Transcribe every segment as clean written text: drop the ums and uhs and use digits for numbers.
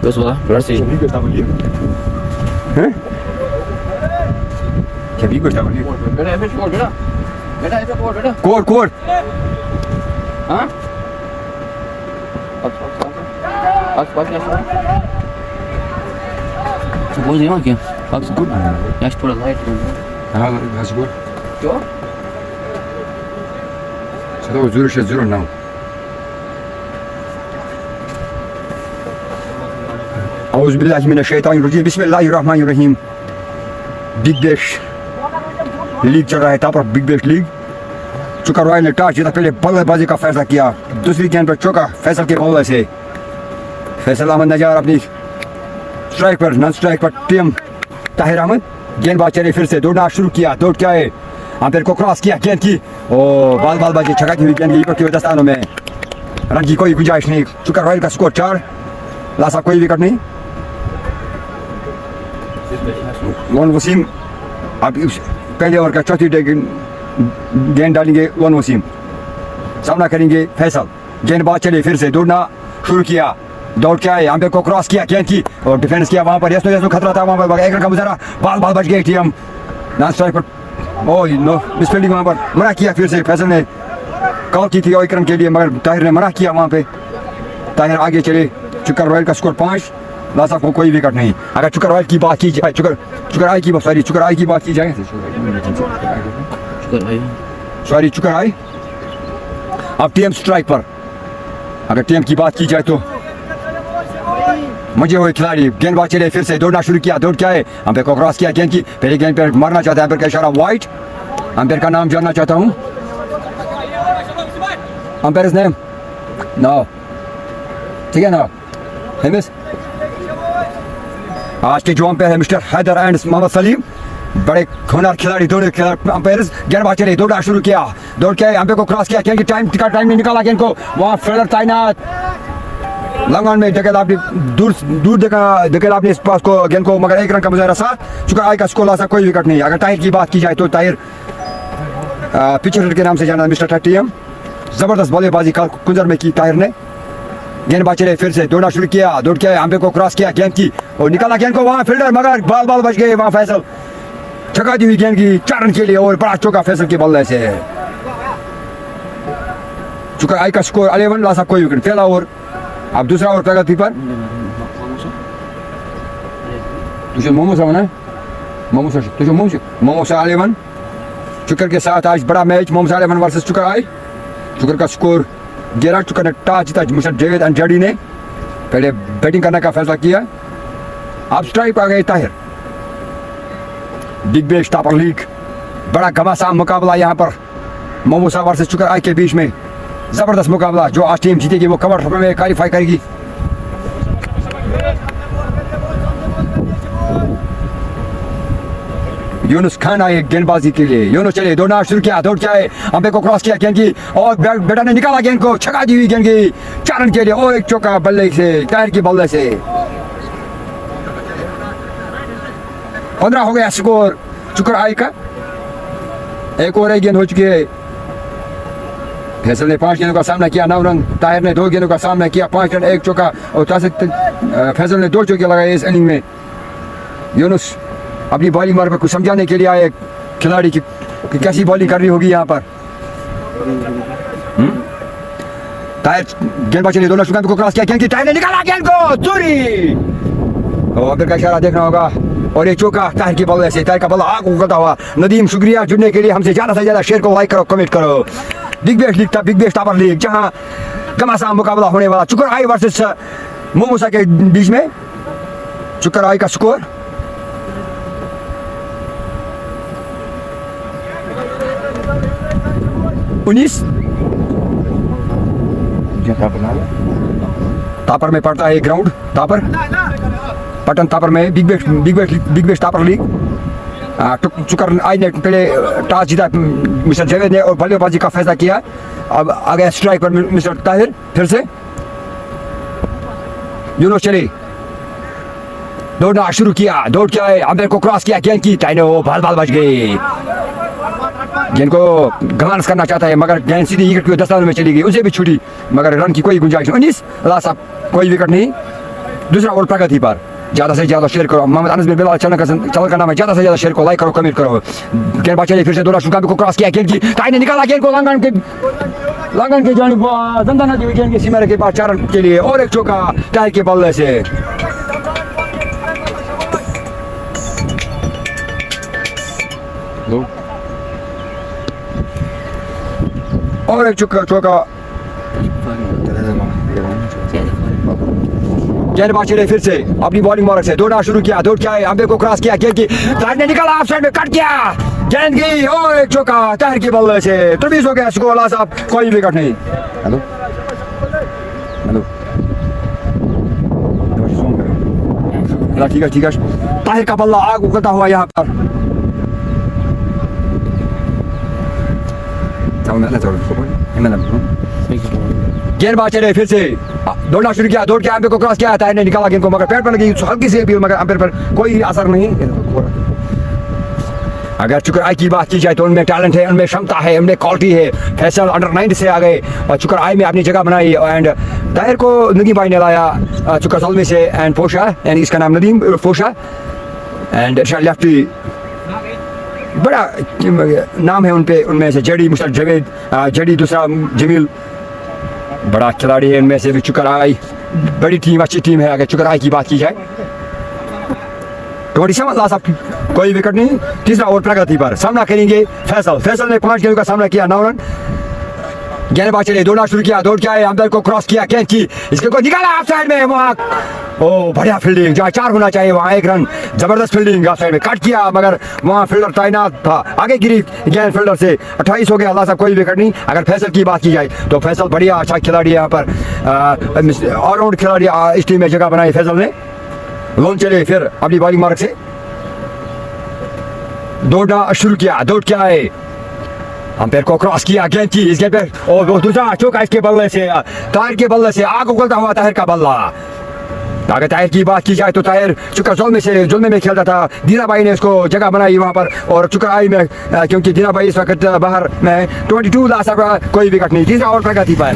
Das war Rossi. Hein? क्या भी करता है? बेटा ऐसे छोड़ बेटा। बेटा ऐसे छोड़ बेटा। Code code. हाँ? Pas ya sana. Boz ya क्या? Pas good. Ya थोड़ा लाइट कर दो. हाँ that's good. क्यों? चलो ज़रूर now. औज़ु बिल्लाहि मिनश शैतानिर रजीम. बिस्मिल्लाहिर रहमानिर रहीम. बिग बैश लीग चल रहा है. Top of big Bash league. चुका रॉयल ने टॉस जीता, पहले बल्लेबाजी का फैसला किया. दूसरी गेंद पर चौका फैसल के बल्ले से. फैसल अहमद नजार अपनी स्ट्राइक पर, नॉन स्ट्राइक पर टीम ताहिर अहमद. गेंदबाज चले फिर से दौड़ना शुरू किया. दौड़ के आए, अंपायर को क्रॉस किया गेंद की. ओ बाजी छकाती हुई गेंद कीपर की वजह में रन की कोई गुंजाइश नहीं. चुका रॉयल का स्कोर 4. लासा कोई विकेट नहीं. मोहन वसीम अब पहले ओवर का चौथी गेंद डालेंगे. मोहन वसीम सामना करेंगे फैसल. गेंदबाज चले फिर से दौड़ना शुरू किया. दौड़ के आए, अंपायर को क्रॉस किया गेंद की और डिफेंस किया. वहां पर यस खतरा था. वहां पर एक रन का मुजाहरा. बाल बच गई टीम. नॉन स्ट्राइक पर नो मिसफील्डिंग. वहां पर मना किया. फिर से फैसल ने कॉल की थी एक रन के लिए, मगर ताहिर ने मना किया. वहां पे ताहिर आगे चले. चुका रॉयल का स्कोर 5. लासा को कोई विकेट नहीं. अगर चुका रॉयल की बात की जाए, चुका आई की बात की जाए, चुका आई अब टीम स्ट्राइक पर. अगर टीम की बात की जाए तो मजे हुए खिलाड़ी. गेंदबाज चले फिर से दौड़ना शुरू किया. दौड़ के आए, अंपायर को क्रॉस किया गेंद की. पहले गेंद पर मारना चाहता है. अंपायर का इशारा वाइट. अंपायर का नाम जानना चाहता हूँ. Umpire name no. ठीक है ना हेमिस. आज के जो अंपायर है मिस्टर हैदर एंड मोहम्मद सलीम, बड़े खूनदार खिलाड़ी. दौड़े अंपायर. गेंदबाज चले दौड़ना शुरू किया. दौड़ के अंपायर को क्रॉस किया. गेंद की टाइम नहीं निकाला गेंद को. वहाँ फील्डर तैनात. लंगन में जगह आपने दूर देखा आपने इस पास को गेंद को, मगर एक रन का मुजाहरा साथ. चुका आई का स्कोर लासा कोई विकेट नहीं. अगर ताहिर की बात की जाए तो ताहिर पिचर के नाम से जाना मिस्टर 30. जबरदस्त बल्लेबाजी कल कुंजर में की ताहिर ने. गेंदबाज चले फिर से दौड़ना शुरू किया. दौड़ के अंपायर को क्रॉस किया गेंद की और निकाला गेंद को. वहाँ फील्डर, मगर बाल बच गए. वहाँ फैसल छकाती हुई गेंद की 4 रन के लिए और बड़ा चौका फैसल के बल्ले से. चुका आई का स्कोर 11. लासा कोई विकेट. पहला ओवर अब दूसरा ओवर प्रगति पर. तुझे मोमोसा होना है. मोमोसा 11. चुकर के साथ आज बड़ा मैच. मोमोसा 11 वर्सेस चुकर आई. चुकर का स्कोर 11. चुकर ने टॉस जीता. मिस्टर जावेद अंजारी ने पहले बैटिंग करने का फैसला किया. अब स्ट्राइक पर आ गए Tahir. Big bash topper league, बड़ा घमासान मुकाबला यहाँ पर मोमोसा वर्सेस चुकर आई के बीच में. जबरदस्त मुकाबला. जो आज टीम जीतेगी वो कवर में क्वालिफाई करेगी. यूनुस खान आए गेंदबाजी के लिए. यूनुस चले दौड़ना शुरू किया. दौड़ के आए, अंपायर को क्रॉस किया गेंद की और बेटा ने निकाला गेंद को. छका दी हुई गेंद की 4 रन के लिए और एक चौका बल्ले से, ताहिर की बल्ले से. 15 हो गया स्कोर चुकर आई का. एक और गेंद हो चुकी है. फैसल ने 5 गेंदों का सामना किया, 9 रन. ताहिर ने 2 गेंदों का सामना किया, 5 रन, 1 चौका. और फैसल ने 2 चौके लगाए इस इनिंग में. यूनुस अपनी बॉलिंग मार पर कुछ समझाने के लिए आए खिलाड़ी की कि कैसी बॉलिंग करनी होगी यहाँ पर. ताहिर गेंदबाज चले दोनों को क्रॉस किया गेंद की. ताहिर ने निकाला गेंद को. चोरी. अंपायर का इशारा देखना होगा. और ये चौका ताहिर की बल्ले से. ताहिर का बल्ला आग उगलता हुआ. नदीम शुक्रिया जुड़ने के लिए. हमसे ज्यादा से ज्यादा शेयर को लाइक करो, कमेंट करो. बिग बैश लीग था, बिग बैश टॉपर लीग, जहां घमासान मुकाबला होने वाला. चुकर आई वर्सेस मोमोसा के बीच में. चुकर आई का स्कोर 19. तापर में पड़ता है ग्राउंड. तापर पटन तापर में बिग बैश टॉपर लीग. चुकर आई ने पहले टॉस जीता मिस्टर जावेद ने और बल्लेबाजी का फैसला किया. अब आ गया स्ट्राइक पर मिस्टर ताहिर. फिर से यूनुस चले दौड़ना शुरू किया. दौड़ के आए, अंपायर को क्रॉस किया गेंद की. ताहिर ने बाल बच गई. गेंद को घमांस करना चाहता है, मगर गेंद सीधी विकेट की 10 रन में चली गई. उसे भी छूटी, मगर रन की कोई गुंजाइश नहीं. 19. लासा कोई विकेट नहीं. दूसरा ओवर प्रगति पर ज्यादा से ज्यादा शेयर करो। मोहम्मद अनस बिन बिलाल चैनल का नाम है, ज्यादा से ज्यादा शेयर करो, लाइक करो, कमेंट करो। गेंदबाज चले फिर से दोनों शुका को क्रॉस किया, गेंद की ताई ने निकाला, गेंद को लांगन के जानिब दंदाना की गेंद की सीमा के पास 4 रन के लिए और एक चौका टायर के बल्ले से। और एक चौका गेंदबाज चले फिर से अपनी बॉलिंग मार्क से दौड़ना शुरू किया, दौड़ के आए, अंबे को क्रॉस किया, गेंद की तार ने निकाला, ऑफ साइड में कट किया, गेंद की और एक चौका तार की बल्ले से। 23 हो गया स्कोर अल्लाह साहब, कोई विकेट नहीं। हेलो हेलो ठीक है ताहिर का बल्ला आग उगलता हुआ यहाँ पर। गेंदबाज चले फिर से दौड़ना शुरू किया, दौड़ के अंपायर को क्रॉस किया, ताहिर ने निकाला गेंद को, मगर पैर पर लगी हल्की सी अपील, मगर अंपायर पर कोई असर नहीं। अगर चुकर आई की बात की जाए तो उनमें टैलेंट है, उनमें क्षमता है, उनमें क्वालिटी है। फैसल अंडर 9 से आ गए और चुकर आई में अपनी जगह बनाई एंड ताहिर को नदीम भाई ने लाया चुकर सलमी से एंड पोशा, एंड इसका नाम नदीम पोशा एंड लेफ्टी बड़ा नाम है उनपे, उनमें से जेडी मुस्तक जवेद, जेडी दूसरा जमील बड़ा खिलाड़ी है, उनमें से भी चुकर आई बड़ी टीम, अच्छी टीम है। अगर चुकर आई की बात की जाए 27 लास्ट आप कोई विकेट नहीं। तीसरा ओवर प्रगति पर सामना करेंगे फैसल ने 5 गेंदों का सामना किया, 9 रन। गेंदबाज चले दौड़ना शुरू किया, दौड़ के आए, अंपायर को क्रॉस किया, गेंद की इसके को निकाला ऑफ साइड में, वहाँ ओ बढ़िया फील्डिंग, जहाँ 4 होना चाहिए वहाँ 1 रन, जबरदस्त फील्डिंग, ऑफ साइड में कट किया, मगर वहाँ फील्डर तैनात था, आगे गिरी गेंद फील्डर से। 28 हो गया अल्लाह साहब, कोई विकेट नहीं। अगर फैसल की बात की जाए तो फैसल बढ़िया अच्छा खिलाड़ी है, यहाँ पर ऑलराउंड खिलाड़ी इस टीम में जगह बनाई फैसल ने। लोन चले फिर अपनी बॉलिंग मार्क से दौड़ना शुरू किया, दौड़ के आए, अंपायर को क्रॉस किया, गेंद की इस गेंद पे और दूसरा चौका इसके बल्ले से, ताहिर के बल्ले से आग उगलता हुआ ताहिर का बल्ला। अगर ताहिर की बात की जाए तो ताहिर चुकर जुल्मे में खेलता था, दीना भाई ने उसको जगह बनाई वहाँ पर, और चुकर आई में क्योंकि दीना भाई इस वक्त बाहर में 22 लास्ट कोई विकेट नहीं। तीसरा ओवर प्रगति पर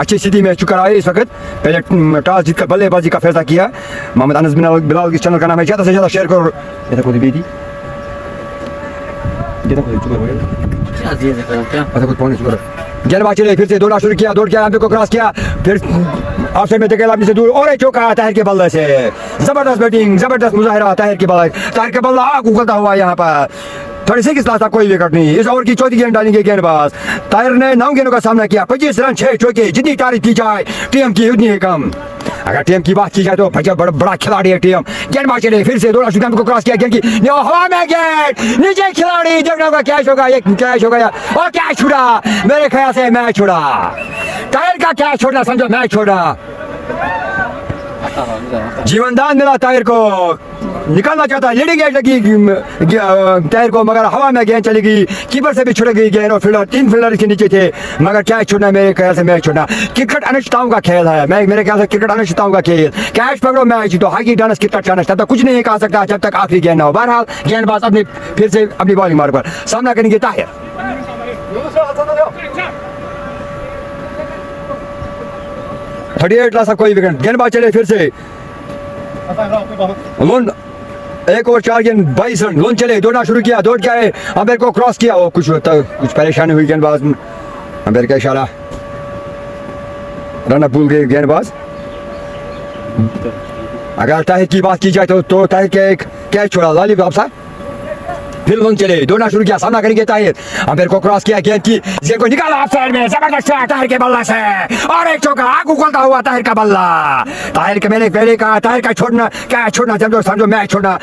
अच्छी स्थिति में चुकर आए इस वक्त, पहले टॉस जीतकर बल्लेबाजी का फैसला किया। मोहम्मद अनस बिन बिलाल इस चैनल का नाम है, ज्यादा से ज्यादा शेयर करो। गेंदबाज चले फिर से दौड़ना शुरू किया, दौड़ के अंपायर को क्रॉस किया, फिर ऑफ साइड में धकेला अपने से दूर और एक चौका ताहिर के बल्ले से। जबरदस्त बैटिंग, जबरदस्त मुजाहिरा ताहिर के बल्ले, ताहिर के बल्ला आग उगलता हुआ यहाँ पर। 36 लास्ट कोई विकेट नहीं। इस ओवर की चौथी गेंद डालेंगे गेंदबाज। ताहिर ने 9 गेंदों का सामना किया, 25 रन 6 चौके। जितनी तारीफ की जाए टीम की उतनी ही कम। अगर टीम की बात की जाए तो भैया बड़ा खिलाड़ी है टीम। गेंदबाज चले फिर से दौड़ा शुरू को क्रॉस किया, गेंद की हवा में गेंद नीचे खिलाड़ी, देखना होगा कैच होगा, एक कैच होगा और कैच छुड़ा, मेरे ख्याल से मैच छोड़ा, ताहिर का कैच छोड़ना समझो मैच छोड़ा। जीवनदान मिला ताहिर को, निकालना चाहता, लीडिंग एज लगी ताहिर को, मगर हवा में गेंद चली गई, कीपर से भी छुड़ गई गेंद और फील्डर 3 फील्डर इसके नीचे थे, मगर कैच छोड़ना मेरे ख्याल से मैच छोड़ना। क्रिकेट अनिश्चितताओं का खेल है, मेरे ख्याल से क्रिकेट अनिश्चितताओं का खेल। कैच पकड़ो मैच जीतो, हाकी डांस क्रिकेट चांस, तब तक कुछ नहीं कहा सकता जब तक आखिरी गेंद ना हो। बहरहाल गेंदबाज अपनी फिर से अपनी बॉलिंग मार्क पर सामना करेंगे ताहिर। 38 लास्ट कोई विकेट। गेंदबाज चले फिर से लोन, 1 ओवर 4 गेंद 22 रन। लोन चले दौड़ना शुरू किया, दौड़ के आए, अंपायर को क्रॉस किया, वो कुछ परेशानी हुई गेंदबाज, अंपायर का इशारा, रन भूल गए गेंदबाज। अगर ताहिर की बात की जाए तो ताहिर के एक कैच छोड़ा लाली बाबसा, फिर लोन चले दौड़ना शुरू किया, सामना करेंगे ताहिर, अंपायर को क्रॉस किया, गेंद की गेंद को निकाला ऑफ साइड में, जबरदस्त शॉट ताहिर के बल्ला से और एक चौका, आग उगलता हुआ ताहिर का बल्ला। ताहिर के मैंने पहले कहा ताहिर का छोड़ना, क्या छोड़ना, समझो मैच छोड़ना।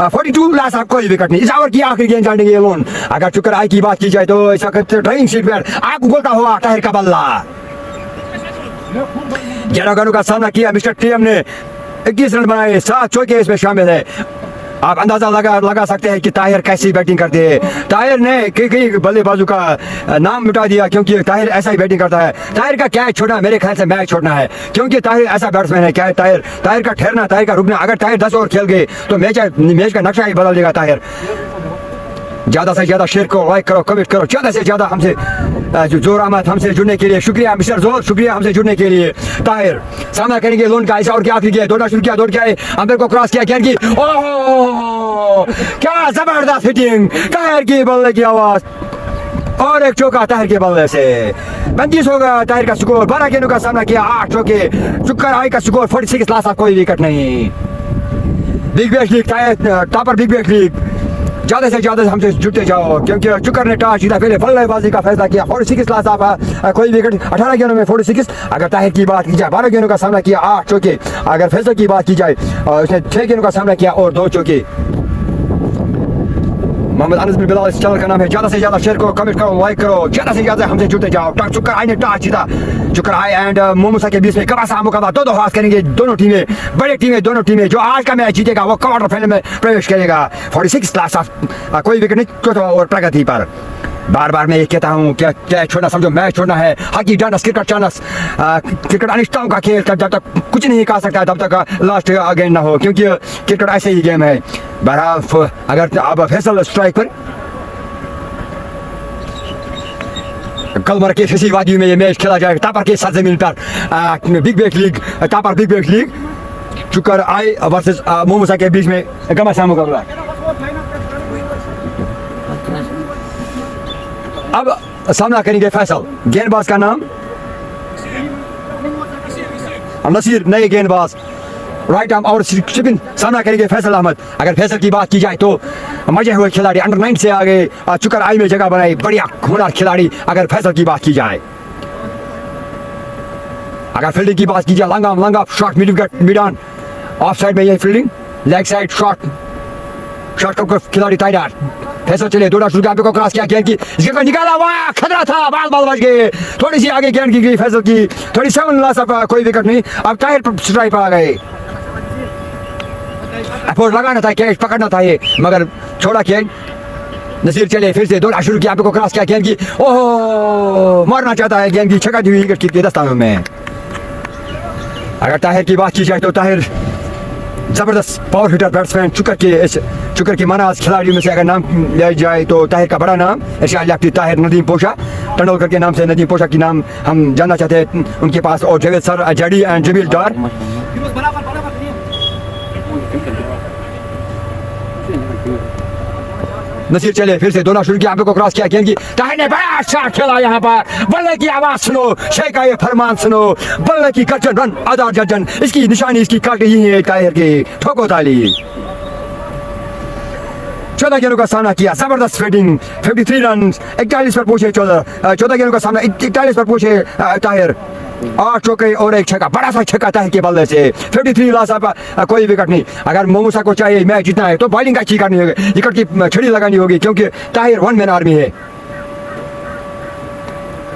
42 लास्ट कोई विकेट नहीं। इस ओवर की आखिरी गेंद डालेंगे ये लोन। अगर चुकर आई की बात की जाए तो इस वक्त ड्राइंग शीट पर आग उगलता हुआ ताहिर का बल्ला। 11 रनों का सामना किया मिस्टर टीएम ने, 21 रन बनाए, 7 चौके इसमें शामिल है। आप अंदाजा लगा सकते हैं कि ताहिर कैसी बैटिंग करते हैं। ताहिर ने कई बल्लेबाजों का नाम मिटा दिया क्योंकि ताहिर ऐसा ही बैटिंग करता है। ताहिर का कैच छोड़ना मेरे ख्याल से मैच छोड़ना है, क्योंकि ताहिर ऐसा बैट्समैन है। क्या ताहिर का ठहरना, ताहिर का रुकना, अगर ताहिर 10 ओवर खेल गए तो मैच का नक्शा ही बदल देगा ताहिर। ज्यादा से ज्यादा शेयर करो, लाइक करो, कमेंट करो, ज्यादा से ज्यादा हमसे जोर अहमद हमसे जुड़ने के लिए शुक्रिया मिस्टर जोर, शुक्रिया हमसे जुड़ने के लिए। ताहिर सामना करेंगे लोन का, ऐसा और क्या आखिरी किया, दौड़ना शुरू किया, दौड़ के आए, अंदर को क्रॉस किया कैन की, ओह क्या जबरदस्त हिटिंग, ताहिर की बल्ले की आवाज और एक चौका ताहिर के बल्ले से 35 होगा ताहिर का स्कोर। 12 गेंदों का सामना किया, 8 चौके, चुक्कर आई का स्कोर 46 लास्ट, कोई विकेट नहीं। Big Bash league topper big Bash league, ज्यादा से ज्यादा हमसे जुड़ते जाओ क्योंकि चुकर ने टॉस जीता, पहले बल्लेबाजी का फैसला किया। 46 लास्ट ऑफ, कोई विकेट, 18 गेंदों में 46। अगर ताहिर की बात की जाए 12 गेंदों का सामना किया, 8 चौके। अगर फैसले की बात की जाए उसने 6 गेंदों का सामना किया और 2 चौके। मोहम्मद अनस बिन बिलाल इस चैनल का नाम है, ज्यादा से ज्यादा शेयर करो, कमेंट करो, लाइक करो, ज्यादा से ज्यादा हमसे जुड़ते जाओ। चुकर आई ने टॉस जीता, चुकर आई एंड मोमुसा के बीच में कबासा मुकाबला, दो हाथ करेंगे दोनों टीमें, बड़ी टीमें दोनों टीमें। जो आज का मैच जीतेगा वो क्वार्टर फाइनल में प्रवेश करेगा। 46 लास्ट ऑफ, कोई विकेट नहीं, चौथा और प्रगति पर। बार बार मैं ये कहता हूँ क्या क्या छोड़ना, समझो मैच छोड़ना है। Hockey dance, cricket chance, cricket अनिश्चितताओं का खेल, जब तक कुछ नहीं कह सकता तब तक लास्ट गेंद ना हो, क्योंकि क्रिकेट ऐसे ही गेम है। बहरहाल अगर अब फैसल स्ट्राइक पर, कलमर के किसी वादी में ये मैच खेला जाएगा, टापर के सरजमीन पर। बिग बैश लीग, टापर बिग बैश लीग, चुकर आई वर्सेस मोमुसा के बीच में घमासान मुकाबला। अब सामना करेंगे फैसल, गेंदबाज का नाम नसीर, नए गेंदबाज राइट आर्म और स्पिन। सामना करेंगे फैसल अहमद। अगर फैसल की बात की जाए तो मजे हुए खिलाड़ी, अंडर 9 से आगे चुकर आई में जगह बनाई, बढ़िया होनहार खिलाड़ी। अगर फैसल की बात की जाए, अगर फील्डिंग की बात की जाए, लंगा shot, mid wicket, mid on, of side में ये फील्डिंग, लेग साइड शॉट का खिलाड़ी तैयार। फैसल चले, दौड़ा शुरू किया, को क्रॉस किया, गेंद की इसके को निकाला, वाह खतरा था, बाल बच गए, थोड़ी सी आगे गेंद की गई फैसल की, थोड़ी 7 लास्ट, कोई विकेट नहीं। अब टायर पर स्ट्राइक पर आ गए, अपोज लगाना था, कैच पकड़ना था ये, मगर छोड़ा गेंद। नसीर चले, फिर से दौड़ा शुरू किया, को क्रॉस किया, गेंद की ओह मारना चाहता है, गेंद की छक्का दी हुई विकेट की 10 स्थानों में। अगर ताहिर की बात की जाए तो ताहिर जबरदस्त पावर हिटर बैट्समैन, चुकर के मनाज खिलाड़ियों में से अगर नाम लिया जाए तो ताहिर का बड़ा नाम लेफ्टी ताहिर नदीम पोशा, तेंदुलकर के नाम से नदीम पोशा की नाम हम जानना चाहते हैं उनके पास, और जावेद सर जडी एंड जमील डार। नसीर चले, फिर से दोनों शुरू किया, को क्रॉस किया, गेंद की ताहिर ने बड़ा शॉट खेला, यहाँ पर बल्ले की आवाज सुनो, शेख का ये फरमान सुनो, बल्ले की गर्जन, रन आधा दर्जन, इसकी निशानी, इसकी काट यही है ताहिर की, ठोको ताली। 14 गेंदों का सामना किया, जबरदस्त फील्डिंग, 53 रन, 41 पर पहुंचे 14 गेंदों का सामना, 41 पर पहुंचे ताहिर, 8 चौके और 1 छक्का, बड़ा सा छक्का ताहिर के बल्ले से, 53 लास्ट, कोई विकेट नहीं। अगर मोमुसा को चाहिए मैच जीतना है तो बॉलिंग अच्छी करनी होगी, विकेट की छड़ी लगानी होगी, क्योंकि ताहिर 1 मैन आर्मी है।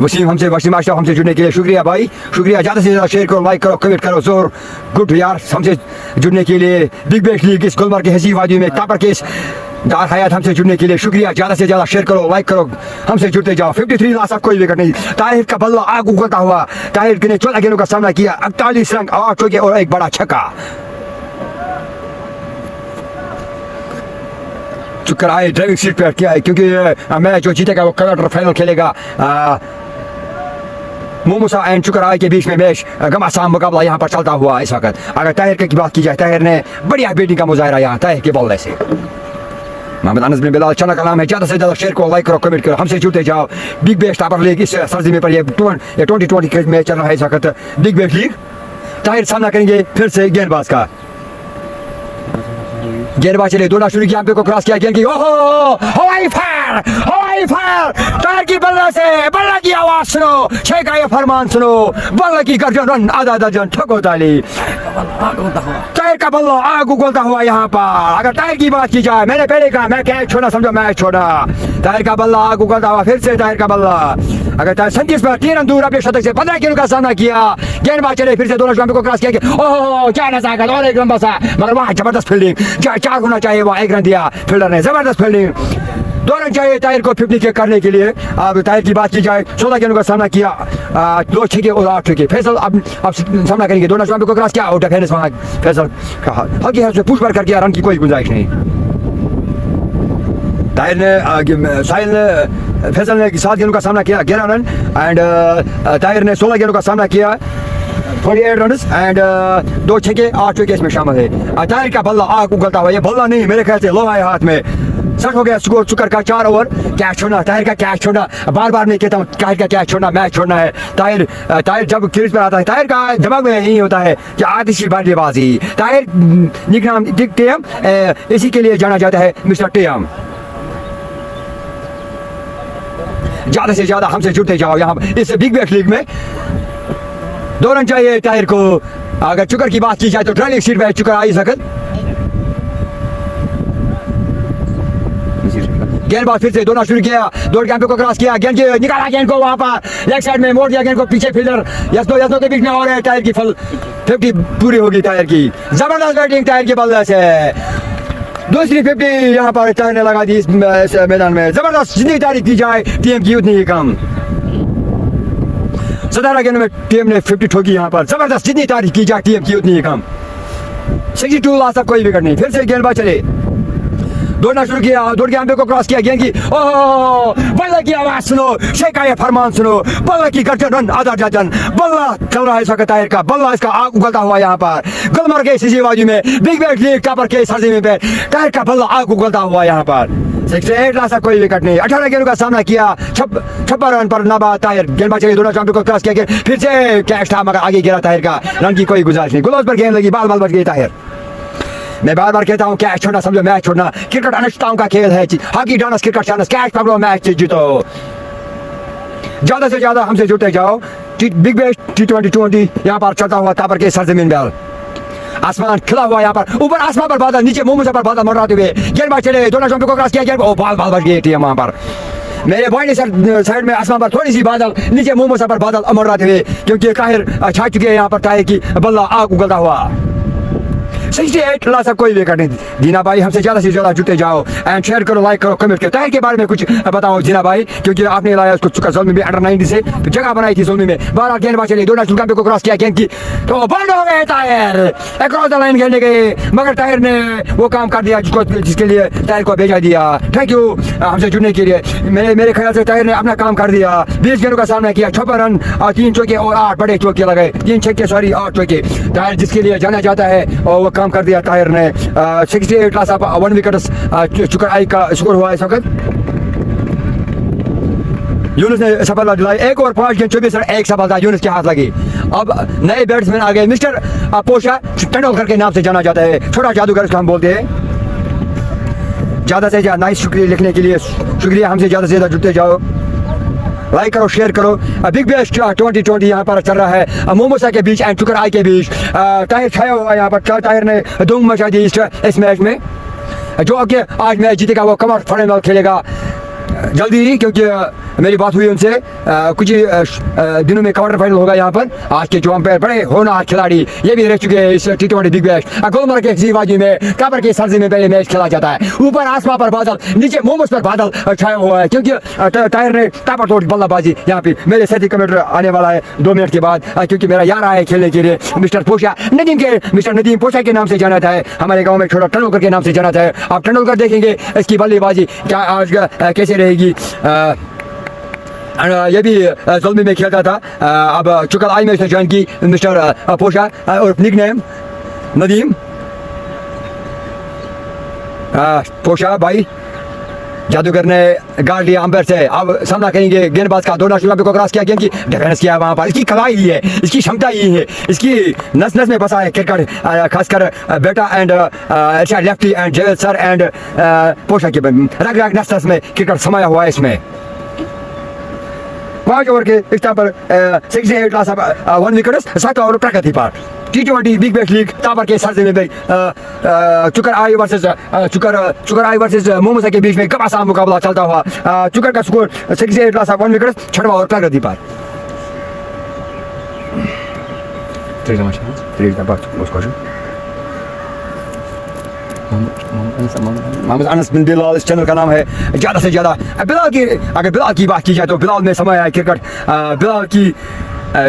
वसीम अशरफ हमसे जुड़ने के लिए शुक्रिया भाई, शुक्रिया। ज़्यादा से ज़्यादा शेयर करो, लाइक करो, कमेंट करो, जोर गुड यार हमसे जुड़ने के लिए। बिग बैश लीग इस गुलमर्ग के हसी वादी में टापर केस दार हयात हमसे जुड़ने के लिए शुक्रिया। ज़्यादा से ज़्यादा शेयर करो, लाइक करो, हमसे जुड़ते जाओ। 53 लास्ट, कोई विकेट नहीं। ताहिर का बल्ला आग उगलता हुआ, ताहिर ने 14 गेंदों का सामना किया, 48 रन, 8 चौके और 1 बड़ा छक्का। चुकर आए ड्राइविंग सीट पर किया है, क्योंकि मैच जो जीतेगा वो क्वार्टर फाइनल खेलेगा। मोमुसा एंड चुकर आए के बीच में मैच घमासान मुकाबला यहाँ पर चलता हुआ इस वक्त। अगर ताहिर की बात की जाए, ताहिर ने बढ़िया बैटिंग का मुजाहरा यहाँ ताहिर के बल्ले से। मोहम्मद अनस बिन बिलाल चैनल का नाम है, ज़्यादा से ज़्यादा शेयर करो, लाइक करो, कमेंट करो, हमसे जुड़ते जाओ। बिग बैश टापर लीग इस सरजमीन पर ये 2020 के मैच चल रहा है इस वक्त, बिग बैश लीग। ताहिर सामना करेंगे फिर से गेंदबाज का, गेंदबाज चले, दौड़ा शुरू किया, को क्रॉस किया, गेंद की ओहो हवाई फायर ताहिर की बल्ला से, बल्ला की आवाज सुनो, शेख का ये फरमान सुनो, बल्ला की गर्जन, रन आधा दर्जन, ठोको ताली। ताहिर का बल्ला आग उगलता हुआ यहाँ पर। अगर ताहिर की बात की जाए, मैंने पहले कहा मैं कैच छोड़ा, समझो मैच छोड़ा। ताहिर का बल्ला आग उगलता हुआ, फिर से ताहिर का बल्ला। अगर ताहिर 37 पर 3 रन दूर अपने शतक से 15 गेंदों का सामना किया, गेंदबाज चले, फिर से दोनों शॉट को क्रॉस किया, ओहो क्या नशा कर, और एक लंबा सा, मगर वहाँ जबरदस्त फील्डिंग, 4 होना चाहिए, वहाँ 1 रन दिया फील्डर ने, जबरदस्त फील्डिंग। 2 रन चाहिए ताहिर को 50 के करने के लिए। अब ताहिर की बात की जाए, 14 गेंदों का सामना किया, 2 छक्के और 8 चौके। फैसल अब सामना करेंगे, दोनों शॉट को क्रॉस किया, आउट है वहाँ फैसल का, हल्की हाथ से पुश पर कर दिया, रन की कोई गुंजाइश नहीं। ताहिर ने साहिल ने फैसल ने 7 गेंदों का सामना किया 11 रन एंड ताहिर ने 16 गेंदों का सामना किया 48 रन एंड 2 छक्के 8 चौके इसमें शामिल है। ताहिर का बल्ला आग उगलता हुआ, ये बल्ला नहीं मेरे ख्याल से लोहा है हाथ में। सेट हो गया स्कोर चुकर का 4 ओवर। कैच छोड़ना, ताहिर का कैच छोड़ना, बार बार नहीं कहता हूँ ताहिर का कैच छोड़ना, मैच छोड़ना है। ताहिर जब क्रीज पर आता है ताहिर का दिमाग में यही होता है कि आतिशी बल्लेबाजी। ताहिर निकनाम टेम, इसी के लिए जाना जाता है मिस्टर टेम। ज्यादा से ज्यादा हमसे जुड़ते जाओ यहाँ इस बिग बैश लीग में। 2 रन चाहिए ताहिर को। अगर चुकर की बात की जाए तो ड्राइविंग सीट पे चुकर आई सकत। गेंदबाज फिर से दौड़ना शुरू किया, दौड़ के को क्रॉस किया, गेंद निकाला, गेंद को वहां पर लेग साइड में मोड़ दिया, गेंद को पीछे फील्डर यस्नो के बीच में और है। टायर की 50 पूरी होगी टायर की। जबरदस्त बैटिंग टायर के बल्ले से। दूसरी 50 यहाँ पर टायर ने लगा दी इस मैदान में। जबरदस्त, जितनी तारीफ की जाए टीम की उतनी ही कम। 17 गेंद में टीम ने 50 ठोकी यहाँ पर। जबरदस्त, जितनी तारीफ की जाए टीम की उतनी ही कम। 62 लास्ट तक कोई विकेट नहीं। फिर से गेंदबाज चले, दौड़ना शुरू किया, दौड़ के अंबे को क्रॉस किया, गेंद की ओह बल्ले की आवाज सुनो, शेख का ये फरमान सुनो, बल्ले की गर्जन रन आधा दर्जन। बल्ला चल रहा है इस वक्त ताहिर का, बल्ला इसका आग उगलता हुआ यहाँ पर गुलमर्ग के इसी बाजू में बिग बैश लीग टापर के सरजमीन पे ताहिर का बल्ला आग उगलता हुआ यहाँ पर। 68 लास्ट तक कोई विकेट नहीं। 18 गेंदों का सामना किया, 56 रन पर नाबाद ताहिर। गेंदबाज चले, दोनों चैंपियन को क्रॉस किया, फिर से कैच था मगर आगे गिरा ताहिर का। रन की कोई गुजारिश नहीं, ग्लोव्स पर गेंद लगी, बाल बच गई ताहिर। मैं बार बार कहता हूँ कैच छोड़ना समझो मैच छोड़ना। क्रिकेट अनिश्चितताओं का खेल है, hockey dance cricket chance, catch पकड़ो मैच जीतो। ज्यादा से ज्यादा हमसे जुड़ते जाओ। बिग बैश T20 यहाँ पर चलता हुआ तापर के सरजमीन पर। आसमान खिला हुआ यहाँ पर, ऊपर आसमान पर बादल, नीचे मुंह पर बादल मंडराते हुए। गेंदबाज चले, दोनों चैंपियन को क्रॉस किया, गेंद बाल बच गई थी वहां पर। मेरे बॉडी साइड में आसमान पर थोड़ी सी बादल, नीचे मुंह पर बादल मंडराते हुए, क्योंकि ताहिर छा चुके हैं यहाँ पर। ताहिर की बल्ला आग उगलता हुआ। 68 लास्ट तक कोई विकेट नहीं। जीना भाई हमसे ज्यादा से ज्यादा जुड़ते जाओ एंड शेयर करो, लाइक करो, कमेंट करो। ताहिर के बारे में कुछ बताओ जीना भाई, क्योंकि आपने लाया उसको चुका ज़ुल्म में अंडर 90 से तो जगह बनाई थी ज़ुल्म में। 12 गेंदबाज चले, दोनों चुका को क्रॉस किया, गेंद की तो बंद हो गए ताहिर। अक्रॉस द लाइन खेलने गए मगर ताहिर ने वो काम कर दिया जिसके लिए ताहिर को भेजा दिया। थैंक यू हमसे जुड़ने के लिए। मेरे ख्याल से ताहिर ने अपना काम कर दिया। 20 गेंदों का सामना किया, 56 रन और 3 चौके और 8 बड़े चौके लगाए, 3 छक्के 8 चौके। ताहिर जिसके लिए जाना जाता है और वो काम कर दिया ताहिर ने। 68 लास्ट 1 विकेट चुकर आई का स्कोर हुआ इस वक्त। यूनुस ने सफलता दिलाई। 1 ओवर 5 गेंद 24 रन, 1 सफलता यूनुस के हाथ लगी। अब नए बैट्समैन आ गए, मिस्टर पोशा तेंदुलकर के नाम से जाना जाता है, छोटा जादूगर उसको हम बोलते हैं। ज्यादा से ज्यादा नाइस शुक्रिया लिखने के लिए शुक्रिया। हमसे ज्यादा से ज्यादा जुड़ते जाओ, लाइक करो, शेयर करो। बिग बैश 2020 यहाँ पर चल रहा है मोमोसा के बीच एंड चुकर आई के बीच। ताहिर छाया हुआ यहाँ पर। ताहिर ने धूम मचा दी इस मैच में। जो कि आज मैच जीतेगा वो क्वार्टर फाइनल खेलेगा जल्दी ही, क्योंकि मेरी बात हुई उनसे। कुछ ही दिनों में क्वार्टर फाइनल होगा यहाँ पर। आज के जो अंपायर बड़े होनहार खिलाड़ी ये भी रह चुके हैं इस T20 बिग बैश। गुलमर्ग के जीवाजी में काबर के सरजमीन में पहले मैच खेला जाता है। ऊपर आसमान पर बादल, नीचे मोमोस पर बादल छाया हुआ है, क्योंकि ताहिर ने ताबड़तोड़ बल्लेबाजी यहाँ पे। मेरे साथी कमेंटर आने वाला है 2 मिनट के बाद, क्योंकि मेरा यार आया है खेलने के लिए। Mister Porsche mister Nadeem Porsche के नाम से जाना था, हमारे गाँव में छोटा तेंदुलकर के नाम से जाना था। आप तेंदुलकर देखेंगे इसकी बल्लेबाजी क्या आज कैसे रहेगी। ये भी ज़ुल्म में खेलता था। अब चुकल आई में इसने ज्वाइन की मिस्टर पोशा और निकनेम नदीम पोशा भाई। जादूगर ने गाड़ लिया अंपायर से। अब सामना करेंगे गेंदबाज का, दोनों शुरू को क्रॉस किया, गेंद की डिफेंस किया वहां पर। इसकी कलाई ही है, इसकी क्षमता ही है, इसकी नस नस में बसा है क्रिकेट, खासकर बेटा एंड लेफ्टी एंड जेल सर एंड पोशा की रग रग नस नस में क्रिकेट समाया हुआ है इसमें। 5 ओवर के इख्तिताम पर 68 लास्ट 1 विकेट, 7 ओवर प्रगति पर। T20 big Bash league Tabar के सरजमीन में चुकर आई वर्सेस मोमोसा के बीच में घमासान मुकाबला चलता हुआ। चुकर का स्कोर 68 लास्ट 1 विकेट, 6वां ओवर प्रगति पर। मोहम्मद अनस बिन बिलाल इस चैनल का नाम है। ज़्यादा से ज़्यादा अगर बिलाल की बात की जाए तो बिलाल में समय है क्रिकेट। बिलाल की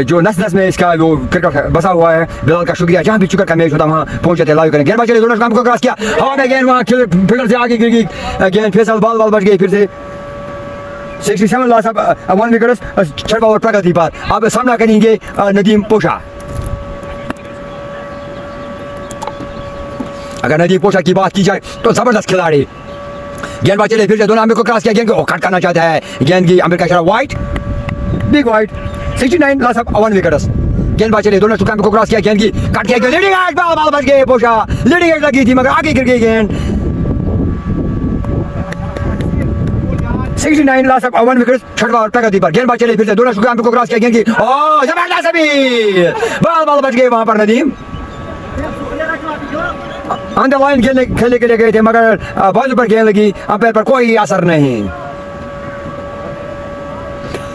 जो नस नस में इसका वो क्रिकेट बसा हुआ है। बिलाल का शुक्रिया। जहाँ भी चुकर का मैच होता वहाँ पहुँच जाते, लाइव करें। गेंदबाज चले, दोनों काम को क्रॉस किया, हवा में गेंद वहाँ फील्डर से आगे गिर गई गेंद, फैसल बॉल बच गई। फिर से 67 लॉस ऑफ 1 विकेट, छठवां ओवर प्रगति पर। अब सामना करेंगे नदीम पोशा। अगर नदीम पोशा की बात की जाए तो जबरदस्त खिलाड़ी। गेंदबाज चले फिर से दोनों अंबे को क्रॉस किया, गेंद को कट करना चाहता है, गेंद की अंबे का इशारा wide, big wide. 69 loss of 1 wicket. गेंदबाज चले दोनों अंबे को क्रॉस किया, गेंद की कट किया, लीडिंग एज, बॉल बच गए पोशा, लीडिंग एज लगी थी मगर आगे गिर गई गेंद। 69 लॉस ऑफ 1 विकेट, छठवां ओवर प्रगति पर। गेंदबाज चले फिर से दोनों अंबे को क्रॉस किया, गेंद की जबरदस्त अभी बॉल बच गए वहां पर। नदीम अंडर लाइन खेलने के लिए गए थे मगर बॉल पर गेंद लगी, अंपायर पर कोई असर नहीं।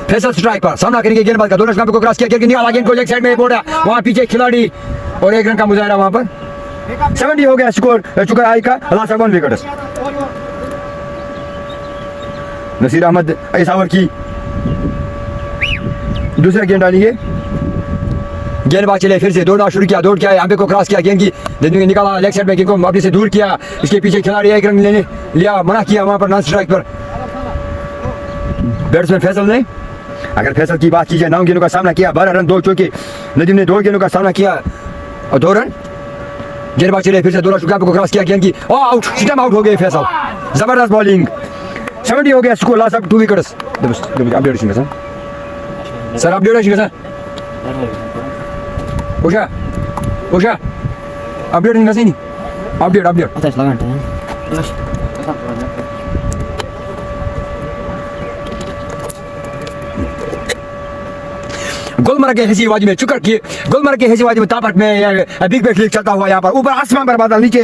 फैसल स्ट्राइक पर सामना करेंगे गेंदबाज का, दोनों स्टंप को क्रॉस किया, गेंद निकाला, गेंद को लेग साइड में बोला, वहां पीछे खिलाड़ी और 1 रन का मुजाहरा वहां पर। 70 हो गया स्कोर चुका आई का, लास्ट 1 विकेट। नसीर अहमद इस ओवर की दूसरा गेंद डालेंगे। गेंदबाज चले फिर से दौड़ना शुरू किया, दौड़ के आए, अंबे को क्रॉस किया, गेंद की निकाला लेग साइड में, गेंद को अपने से दूर किया, इसके पीछे खिलाड़ी 1 रन लेने लिया, मना किया वहां पर नॉन स्ट्राइक पर बैट्समैन फैसल ने। अगर फैसल की बात की जाए 9 गेंदों का सामना किया, 12 रन 2 चौके। नदीम ने 2 गेंदों का सामना किया और 2 रन। गेंदबाज चले फिर से दोनों शुक्ला को क्रॉस किया, गेंद की आउट, सिस्टम आउट हो गए फैसल, जबरदस्त बॉलिंग। 70 हो गया score, last of 2 wickets. Update sir, update sir Usha Usha update नहीं sini update atas lawan terus Gulmarg के हजीवाजी में चुकर की, गुलमर्ग के हजीवाजी में तापक में बिग बैश लीग चलता हुआ यहाँ पर, ऊपर आसमान पर बादल, नीचे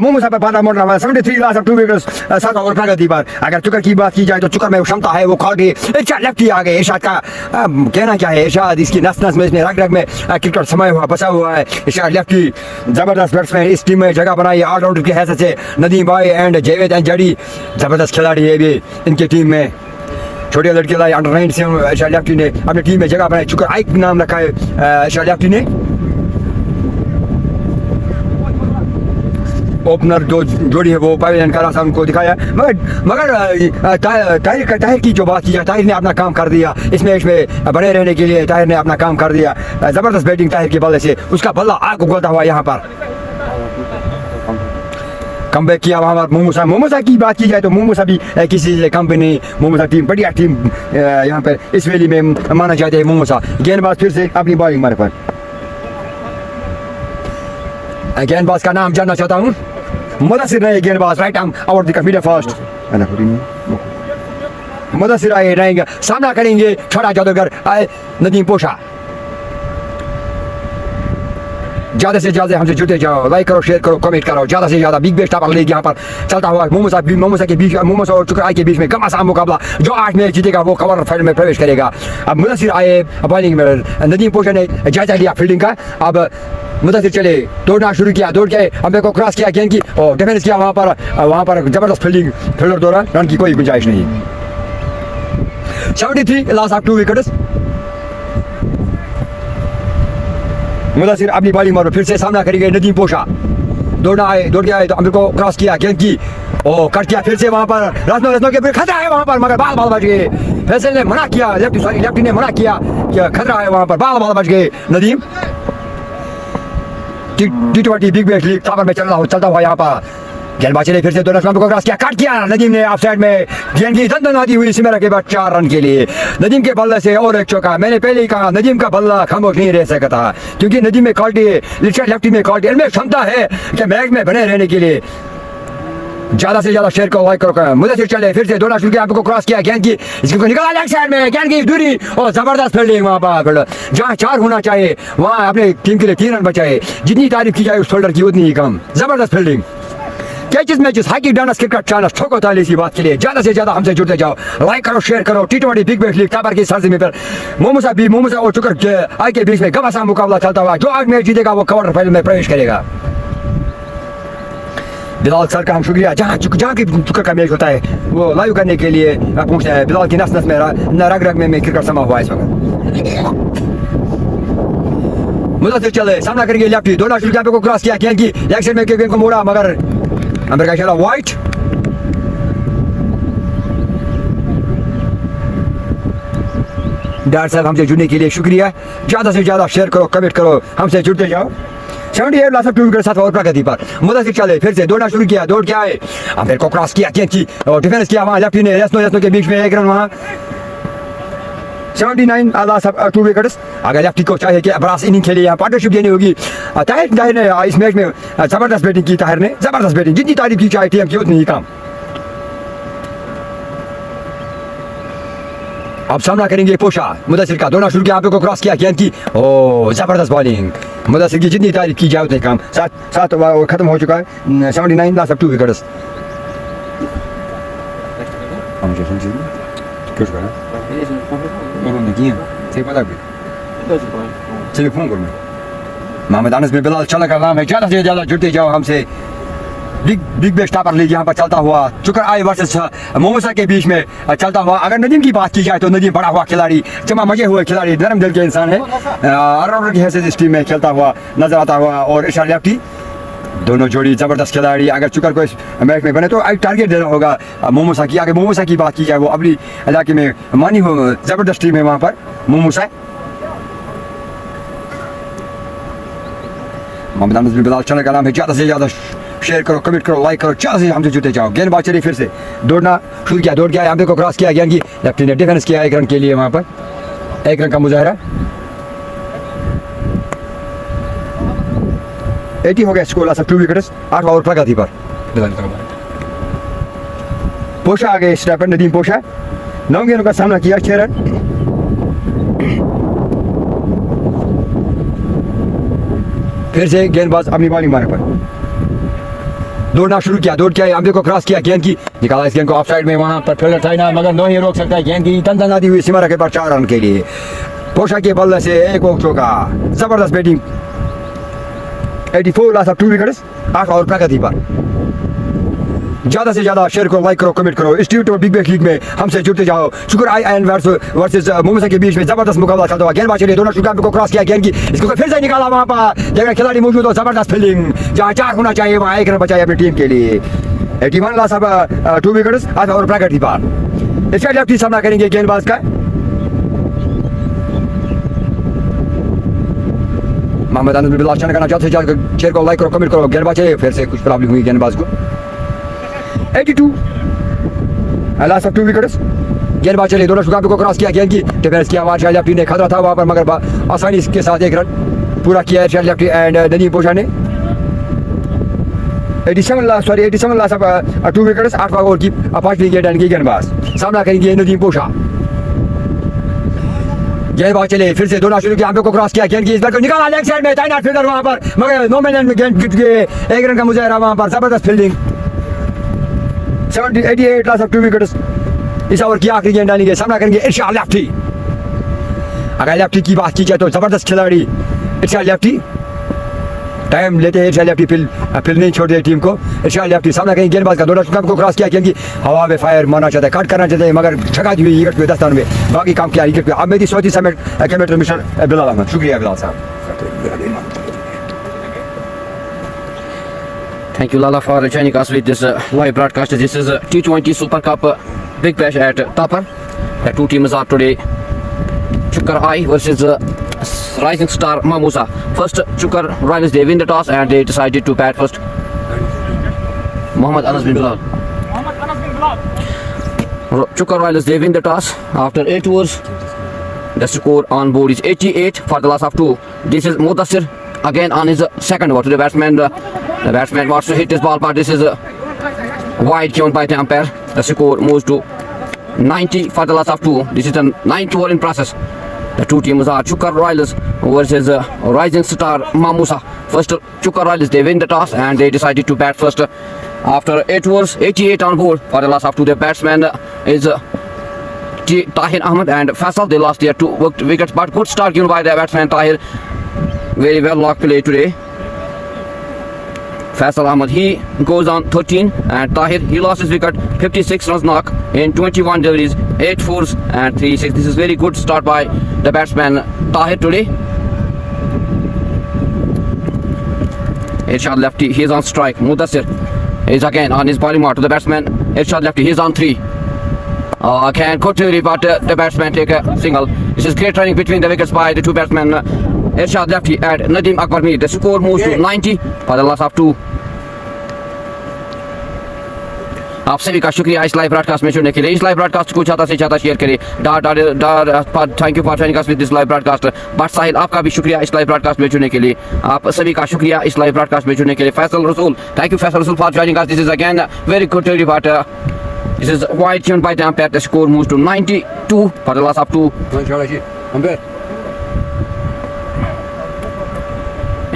मोमोसा पर बादल मोड़ रहा है। 73 लॉस ऑफ 2 विकेट्स, 7 ओवर प्रगति पर। अगर चुकर की बात की जाए तो चुकर में क्षमता है, वो क्वालिटी इरशाद लेफ्टी आ गए। इरशाद का कहना क्या है, इरशाद इसकी नस नस में, इसमें रग रग में क्रिकेट समय हुआ बसा हुआ है। इरशाद लेफ्टी जबरदस्त बैट्समैन, इस टीम में जगह बनाई ऑलराउंडर की हैसियत से। नदीम भाई एंड जावेद अंजारी जबरदस्त खिलाड़ी है भी इनकी टीम में। छोटे लड़के लाई अंडर 9 से इरशाद लेफ्टी ने अपनी टीम में जगह बनाई, चुकर आइक नाम रखा है इरशाद लेफ्टी ने। ओपनर जो जोड़ी है वो पवेलियन का रास्ता उनको दिखाया, मगर ताहिर की जो बात की जाए, ताहिर ने अपना काम कर दिया इस मैच में बने रहने के लिए। ताहिर ने अपना काम कर दिया, जबरदस्त बैटिंग ताहिर के बल्ले से, उसका बल्ला आग उगलता हुआ यहाँ पर कमबैक किया वहाँ पर। मोमोसा की बात की जाए तो मोमोसा भी किसी कंपनी, मोमोसा टीम बढ़िया टीम यहाँ पर इस वैली में माना जाता है मोमोसा। गेंदबाज फिर से अपनी बॉलिंग मारे पर, गेंदबाज का नाम जानना चाहता हूँ, मुदस्सिर रहे गेंदबाज, right arm out the media fast. Mudassir आए रहेंगे, सामना करेंगे छोटा जादूगर नदीम पोशा। ज्यादा से ज्यादा हमसे जुड़ते जाओ, लाइक करो, शेयर करो, कमेंट करो, ज्यादा से ज्यादा। बिग बेस्ट टापर लीग यहाँ पर चलता हुआ मोमोसा के बीच, मोमोसा और चुकर के बीच में घमासान मुकाबला। जो 8 मैच जीतेगा वो कवर फाइनल में प्रवेश करेगा। अब मुदस्सिर आए बॉलिंग में, नदीम पोशा ने जायजा लिया फील्डिंग का। अब मुदस्सिर चले, दौड़ना शुरू किया, दौड़ के अंबे को क्रॉस किया, गेंद की और डिफेंस किया वहां पर जबरदस्त फील्डिंग, फील्डर द्वारा रन की कोई गुंजाइश नहीं। 73 लॉस ऑफ 2 विकेट्स। मुदस्सिर अपनी बॉलिंग मारो, फिर से सामना करेंगे नदीम पोशा। दौड़ के आए तो अंबे को क्रॉस किया, गेंद की कट किया, फिर से वहां पर रत्नो के फिर खतरा है वहां पर, मगर बाल बच गए। फैसल ने मना किया, लेफ्टी ने मना किया कि खतरा है वहां पर, बाल बच गए। Nadeem T20 big Bash league में चलता हुआ यहाँ पर। गेंदबाज चले फिर से दोनों स्टंप को क्रॉस किया, कट किया, नदीम ने ऑफ साइड में गेंद की दंदनाती हुई सिमरा के बाद 4 रन के लिए। नदीम के बल्ले से और एक चौका। मैंने पहले ही कहा नदीम का बल्ला खामोश नहीं रह सकता, क्योंकि नदीम में क्वालिटी है, लेफ्टी में क्वालिटी, इनमें क्षमता है कि मैच में बने रहने के लिए। ज्यादा से ज्यादा शेयर को लाइक करो। मुदस्सिर चले फिर से दोनों शुरू आपको क्रॉस किया, गेंद की इसको निकाला लेग साइड में, गेंद की दूरी और जबरदस्त फील्डिंग वहां पर। जहां 4 होना चाहिए वहां अपने टीम के लिए 3 रन बचाए। जितनी तारीफ की जाए उस फील्डर की उतनी ही कम। जबरदस्त फील्डिंग। कैचेस मैचेस हाकी डानस क्रिकेट चैनल ठोको ताली इसी बात के लिए ज्यादा से ज्यादा हमसे जुड़ते जाओ, लाइक करो, शेयर करो। T20 बिग बैश लीग तापर की सरजमीं पर मोमोसा और चुकर आई के बीच में घमासान मुकाबला चलता हुआ। जो 8 मैच जीतेगा वो क्वार्टर फाइनल में प्रवेश करेगा। बिलाल सर का हम शुक्रिया, जहाँ की चुकर का मैच होता है वो लाइव करने के लिए पहुंचते हैं। बिलाल की नस नस में रग रग में क्रिकेट समा हुआ है इस वक्त। मुदस्सिर चले, सामना करेंगे लेफ्टी, दोनों शुरू को क्रॉस किया, गेंद की लेग साइड में गेंद को मोड़ा, मगर अंदर का इशारा वाइट। डॉक्टर साहब हमसे जुड़ने के लिए शुक्रिया। ज़्यादा से ज़्यादा शेयर करो, कमेंट करो, हमसे जुड़ते जाओ। 78 लास्ट 2 विकेट साथ और प्रगति पर मुदस्सिर चले, फिर से दौड़ना शुरू किया, दौड़ के आए, अंपायर को क्रॉस किया, कैच की और डिफेंस किया, वहाँ लेफ्टी ने यस्नो के बीच में एक रन वहाँ। 79 लास्ट 2 विकेट्स। अगर लेफ्टी को चाहे कि बरास इनिंग खेली, यहाँ पार्टनरशिप देनी होगी। ताहिर ने इस मैच में ज़बरदस्त बैटिंग की, ताहिर ने ज़बरदस्त बैटिंग, जितनी तारीफ की चाहे टीम की उतनी ही कम। अब सामना करेंगे पोशा, मुदस्सिर का दौड़ना शुरू किया, अंपायर को क्रॉस किया, गेंद की, ओ जबरदस्त बॉलिंग, मुदस्सिर की जितनी तारीफ की जाए उतनी कम। सात ओवर खत्म हो चुका है। 79 लास्ट 2 विकेट्स। मोहम्मद अनस बिन बिलाल चला का नाम है, ज़्यादा से ज़्यादा जुड़ते जाओ हमसे। बिग बेस्ट टापर लीग यहाँ पर चलता हुआ, चुकर आई वर्सेस मोमोसा के बीच में चलता हुआ। अगर नदीम की बात की जाए तो नदीम बड़ा हुआ खिलाड़ी, जमा मजे हुए खिलाड़ी, नरम दिल के इंसान है, ऑलराउंडर की हैसियत इस टीम में खेलता हुआ नजर आता हुआ। और इरशाद लेफ्टी, दोनों जोड़ी जबरदस्त खिलाड़ी। अगर चुकर को इस मैच में बने तो एक टारगेट देना होगा मोमोसा की। अगर मोमोसा की बात की जाए, वो अपनी इलाके में मानी हो जबरदस्त टीम है वहाँ पर मोमोसा। मोहम्मद अनस बिन बिलाल चैनल का नाम है, ज़्यादा से ज़्यादा शेयर करो, कमेंट करो, लाइक करो, ज़्यादा से हमसे जुड़ते जाओ। गेंदबाज चली, फिर से दौड़ना शुरू किया, दौड़ गया, अंपायर को क्रॉस किया, गेंद की लेफ्टी ने डिफेंस किया, एक रन के लिए वहाँ पर, एक रन का मुजाहरा। 80 हो गया स्कोर, लास्ट 2 विकेट्स, 8 ओवर प्रगति पर। पोशा आ गए, स्टेपन नदीम पोशा 9 गेंदों का सामना किया, 6 रन। फिर से गेंदबाज अपनी बॉलिंग मारे पर दौड़ना शुरू किया, दौड़ किया, अंपायर को क्रॉस किया, गेंद की निकाला, इस गेंद को ऑफ साइड में, वहां पर फील्डर था ना, मगर नहीं रोक सकता है। गेंद की तंदनाती हुई सीमा रखे पर 4 रन के लिए। पोशा के बल्ले से एक ओवर चौका, जबरदस्त बैटिंग। 84 लास्ट 2 विकेट्स, 8 ओवर प्रगति पर। ज़्यादा से ज़्यादा शेयर करो, लाइक करो, कमेंट करो। इस टी बिग बैश लीग में हमसे जुड़ते जाओ। शुक्र आई एंड वर्सेस मोमोसा के बीच में जबरदस्त मुकाबला चलता हुआ, गेंदबाज चलिए, दोनों शुक्र को क्रॉस किया, गेंद की इसको फिर से निकाला, वहाँ पर जगह खिलाड़ी मौजूद हो, जबरदस्त फील्डिंग, जहाँ 4 होना चाहिए वहाँ 1 रन बचाए अपनी टीम के लिए। 81 लास्ट 2 विकेट्स, 8 ओवर प्रगति पर। इसका लेफ्टी सामना करेंगे गेंदबाज का मोहम्मद अनस बिन बिलाल चैनल का ज़्यादा से ज़्यादा शेयर करो, लाइक करो, कमेंट करो। गेंदबाज चलिए, फिर से कुछ प्रॉब्लम हुई गेंदबाज को। 82 लास्ट 2 विकेट्स, गेंदबाज चले, दोनों शुक्र को क्रॉस किया, गेंद की डिफेंस किया, वहाँ लेफ्टी ने खतरा था वहाँ पर, मगर आसानी के साथ 1 रन पूरा किया है लेफ्टी एंड नदीम पोशा ने। 87 लास्ट 2 विकेट्स, 8 ओवर की 5 विकेट एंड की गेंदबाज सामना करेंगे नदीम पोशा। गेंदबाज चले, फिर से दोनों शुरू किया, अंपायर को क्रॉस किया, गेंद की इस बार को निकाला लेग साइड में, तैनात फील्डर वहाँ पर, मगर 9 मिनट में गेंद गिर गए, 1 रन का मुजाहरा वहाँ पर, जबरदस्त फील्डिंग। 88 लास्ट 2 विकेट्स, इस ओवर की आखिरी गेंद डालेंगे, सामना करेंगे इरशाद लेफ्टी। अगर लेफ्टी की बात की जाए तो जबरदस्त खिलाड़ी इरशाद लेफ्टी, टाइम लेते हैं इरशाद लेफ्टी, फिर नहीं छोड़ते टीम को। इरशाद लेफ्टी सामना करेंगे गेंदबाज का, दोनों को क्रॉस किया, गेंद की हवा में फायर मारना चाहते हैं, कट करना चाहते हैं, मगर छका दी हुई विकेट पे 10 रन में, बाकी काम किया विकेट पे। अब मेरी सोची समेट कैमेटर मिस्टर बिलाल अहमद, शुक्रिया बिलाल साहब। Thank you, Lala, for joining us with this live broadcast. This is T20 Super Cup Big Bash at Tapar. The two teams are today Chukar Ai versus Rising Star Mamusa. First, Chukar Royals, they win the toss and they decided to bat first. Mohammad Anas bin Bilal. Chukar Royals, they win the toss after 8 overs. The score on board is 88 for the loss of 2. This is Mudassir again on his second over to the batsman. The batsman wants to hit his ball, but this is wide given by the umpire. The score moves to 90 for the loss of 2. This is the 9th over in process. The two teams are Chukar Royals versus Rising Star Mamusa. First, Chukar Royals, they win the toss and they decided to bat first. After 8 overs, 88 on board for the loss of 2. The batsman is Tahir Ahmed and Faisal. They lost their 2 wickets, but good start given by the batsman Tahir. Very well locked play today. Faisal Ahmed, he goes on 13 and Tahir, he lost his wicket, 56 runs knock in 21 deliveries, 8 fours and 3 6. This is very good start by the batsman Tahir today. Irshad lefty, he is on strike. Mudassir is again on his bowling mark to the batsman Irshad lefty, he is on 3. Can Koturi, but the batsman take a single. This is great running between the wickets by the two batsmen. Irshad lefty and Nadeem Akbar Mir. The score moves to 90 for the loss of 2. आप सभी का शुक्रिया इस live broadcast में जुड़ने के लिए। इस लाइव ब्रॉडकास्ट को ज़्यादा से ज़्यादा शेयर करें। Thank you for joining us with this live broadcast. But Sahil आपका भी शुक्रिया इस लाइव ब्रॉडकास्ट में जुड़ने के लिए। आप सभी का शुक्रिया इस लाइव ब्रॉडकास्ट में जुड़ने के लिए। फैसल रसूल, थैंक यू फैसल रसूल for joining us. This is again very good report. This is wide tune by the umpire. The score moves to 92 for the loss of 2.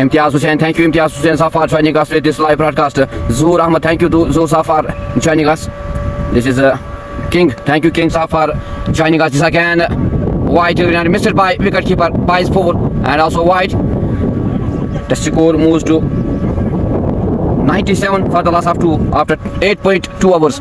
Imtiaz Hussain, thank you Imtiaz Hussain for joining us with this live broadcast. Zoor Ahmed, thank you Zoor for joining us. This is King, thank you King for joining us. This again wide and missed by wicketkeeper by 4 and also wide. The score moves to 97 for the loss of 2 after 8.2 hours.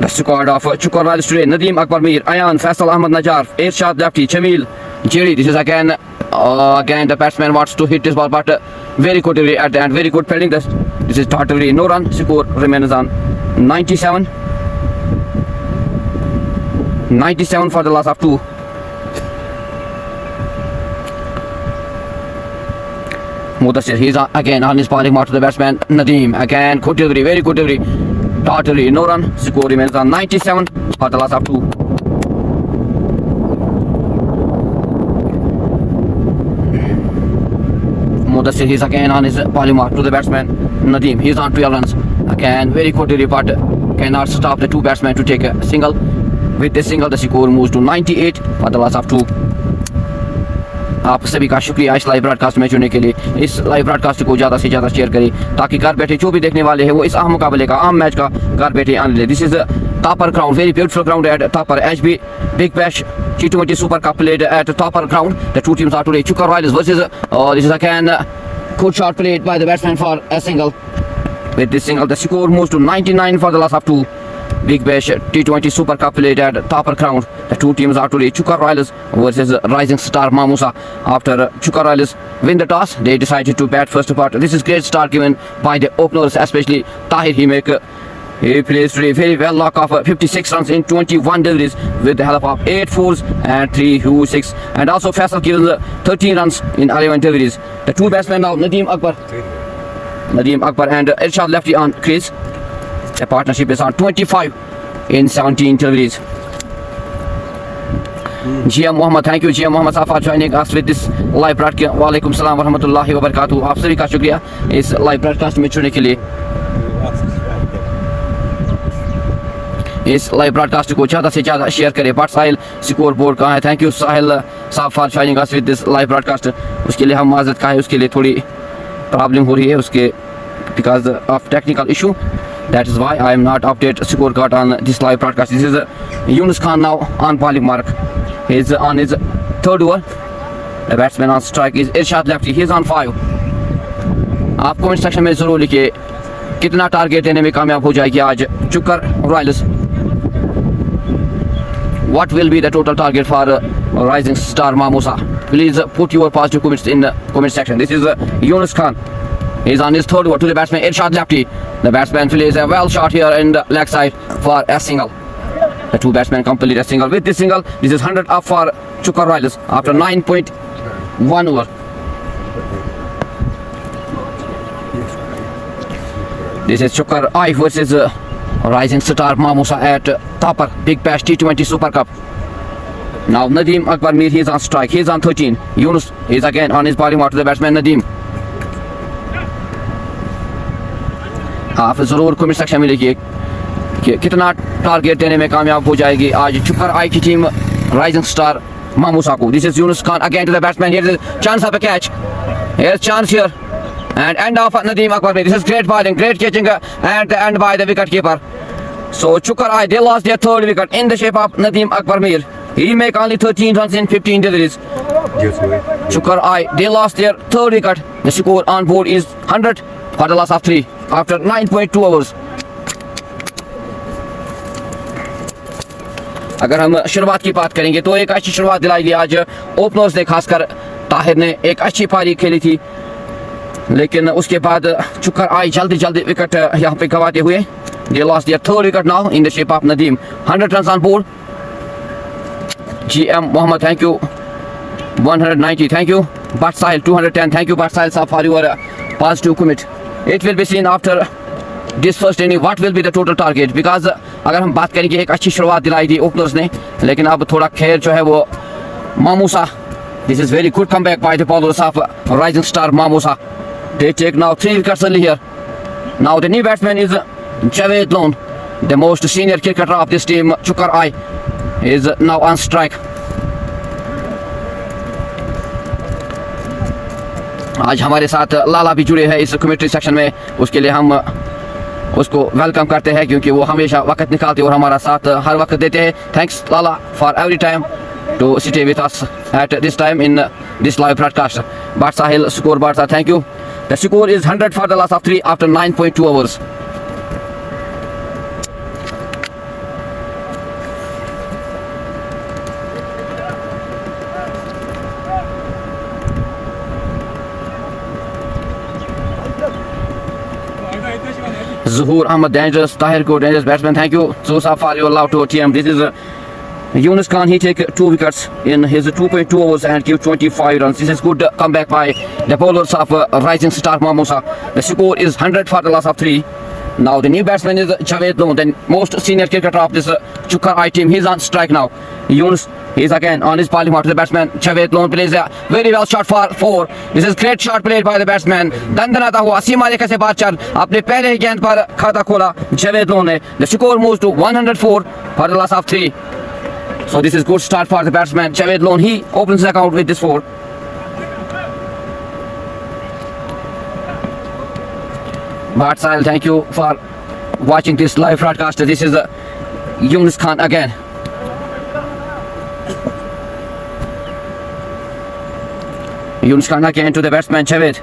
The squad of Chukar Riders today: Nadeem Akbar Mir, Ayan, Faisal Ahmad Najjar, Irshad lefty, Jamil, Jerry. This is again the batsman wants to hit this ball, but very good delivery at the end, very good fielding. This is totally no run. Score remains on 97. 97 for the loss of 2. Mudassir, he's again on his bowling mark to the batsman Nadeem. Again, good delivery, very good delivery. Totally no run. Score remains on 97 for the loss of 2. Mudassir, he's again on his bowling mark to the batsman Nadeem. He's on 12 runs. Again, very good delivery, but cannot stop the two batsmen to take a single. With this single, the score moves to 98 for the loss of 2. आप सभी का शुक्रिया इस live broadcast में जुड़ने के लिए। इस लाइव ब्रॉडकास्ट को ज़्यादा से ज़्यादा शेयर करें ताकि घर बैठे जो भी देखने वाले हैं वो इस अहम मुकाबले का, अहम मैच का घर बैठे आनंद ले। This is Tapar ground, very beautiful ground at Tapar HB Big Bash T20 Super Cup played at Tapar ground. The two teams are today Chukar Riders versus this is again good shot played by the batsman for a single. With this single, the score moves to 99 for the loss of 2. Big Bash T20 Super Cup played at Tapar ground. The two teams are today Chukar Riders versus Rising Star Mamusa. After Chukar Riders win the toss, they decided to bat first part. This is great start given by the openers, especially Tahir Himek. He plays today very well, knock off 56 runs in 21 deliveries with the help of 8 fours and 3 6. And also Faisal gives 13 runs in 11 deliveries. The two batsmen now, Nadeem Akbar and Irshad lefty on crease. The partnership is on 25 in 17 deliveries. GM Mohammed, thank you GM Mohammed for joining us with this live broadcast. Walaikum salam wa rahmatullahi wa barakatuh. आप सभी का शुक्रिया इस live broadcast में जुड़ने के लिए। इस लाइव ब्रॉडकास्ट को ज़्यादा से ज़्यादा शेयर करें। बट साहिल स्कोर बोर्ड कहाँ है? थैंक यू साहिल साहब for joining us with this live broadcast. उसके लिए हम माजरत का है, उसके लिए थोड़ी प्रॉब्लम हो रही है उसके because of technical issue. That is why I am not update scorecard on this live broadcast. This is Yunus Khan now on bowling mark. He is on his third over. The batsman on strike is Irshad lefty. He is on 5. आप comment section में ज़रूर लिखिए कितना target देने में कामयाब हो जाएगी आज चुकर Royals. What will be the total target for Rising Star Mamusa? Please put your positive comments in the comment section. This is Yunus Khan. He's on his third over to the batsman Irshad lefty. The batsman plays a well shot here in the leg side for a single. The two batsmen complete a single. With this single, this is 100 up for Chukar Riders after 9.1 over. This is Chukar I versus Rising Star Mamusa at Tapar Big Bash T20 Super Cup. Now Nadeem Akbar Mir, he is on strike. He is on 13. Yunus is again on his bowling mark to the batsman Nadeem. आप ज़रूर comment section में लिखिए कि कितना target देने में कामयाब हो जाएगी आज चुकर आई की टीम राइजिंग स्टार मामूसा को. This is Younis Khan again to the batsman. Here is chance of a catch. Here chance here and end of Nadeem Akbar Mir. This is great bowling, great catching and end by the wicket keeper. So Chukar I, they lost their third wicket in the shape of Nadeem Akbar Mir. He make only 13 runs in 15 deliveries. Chukar I, they lost their third wicket. The score on board is 100 for the loss of 3 after 9.2 hours. अगर हम शुरुआत की बात करेंगे तो एक अच्छी शुरुआत दिलाई गई आज ओपनर्स ने, खासकर ताहिर ने एक अच्छी पारी खेली थी. लेकिन उसके बाद चुकर आई जल्दी जल्दी विकेट यहाँ पे गवाते हुए. They lost their third wicket now in the shape of Nadeem. 100 runs on board. GM Mohammed, thank you. 190, thank you. Bat Sahil 210, thank you Bat Sahil sir for your positive commit. It will be seen after this first inning what will be the total target, because अगर हम बात करेंगे एक अच्छी शुरुआत दिलाई थी openers ने, लेकिन अब थोड़ा खेल जो है वो मामूसा. This is very good comeback by the bowlers of Rising Star Mamusa. They take now 3 wickets early here. Now the new batsman is Javed Lone, the most senior cricketer of this team. Chukar Ai is now on strike. आज हमारे साथ लाला भी जुड़े हैं इस commentary section में. उसके लिए हम उसको वेलकम करते हैं क्योंकि वो हमेशा वक्त निकालते और हमारा साथ हर वक्त देते हैं. Thanks Lala for every time to stay with us at this time in this live broadcast. Bat Sahil scoreboard, sir, thank you. The score is 100 for the loss of 3 after 9.2 overs. Zuhur Ahmed, dangerous. Tahir Ko, dangerous batsman, thank you. Sosa for your love to TM. This is Yunus Khan, he take 2 wickets in his 2.2 overs and give 25 runs. This is good comeback by the bowlers of Rising Star Mamusa. The score is 100 for the loss of 3. Now the new batsman is Javed Lone, the most senior cricketer of this Chukar Ai team. He's on strike now. Yunus is again on his bowling mark to the batsman. Javed Lone plays a very well shot for 4. This is great shot played by the batsman. दंदनाता हुआ सीमा रेखा से बाहर चल अपने पहले ही गेंद पर खाता खोला Javed Lone ने. The score moves to 104 for the loss of 3. So this is good start for the batsman Javed Lone. He opens the account with this 4. Bat Sahil, thank you for watching this live broadcast. This is Yunus Khan again. Yunus Khan again to the batsman Javed.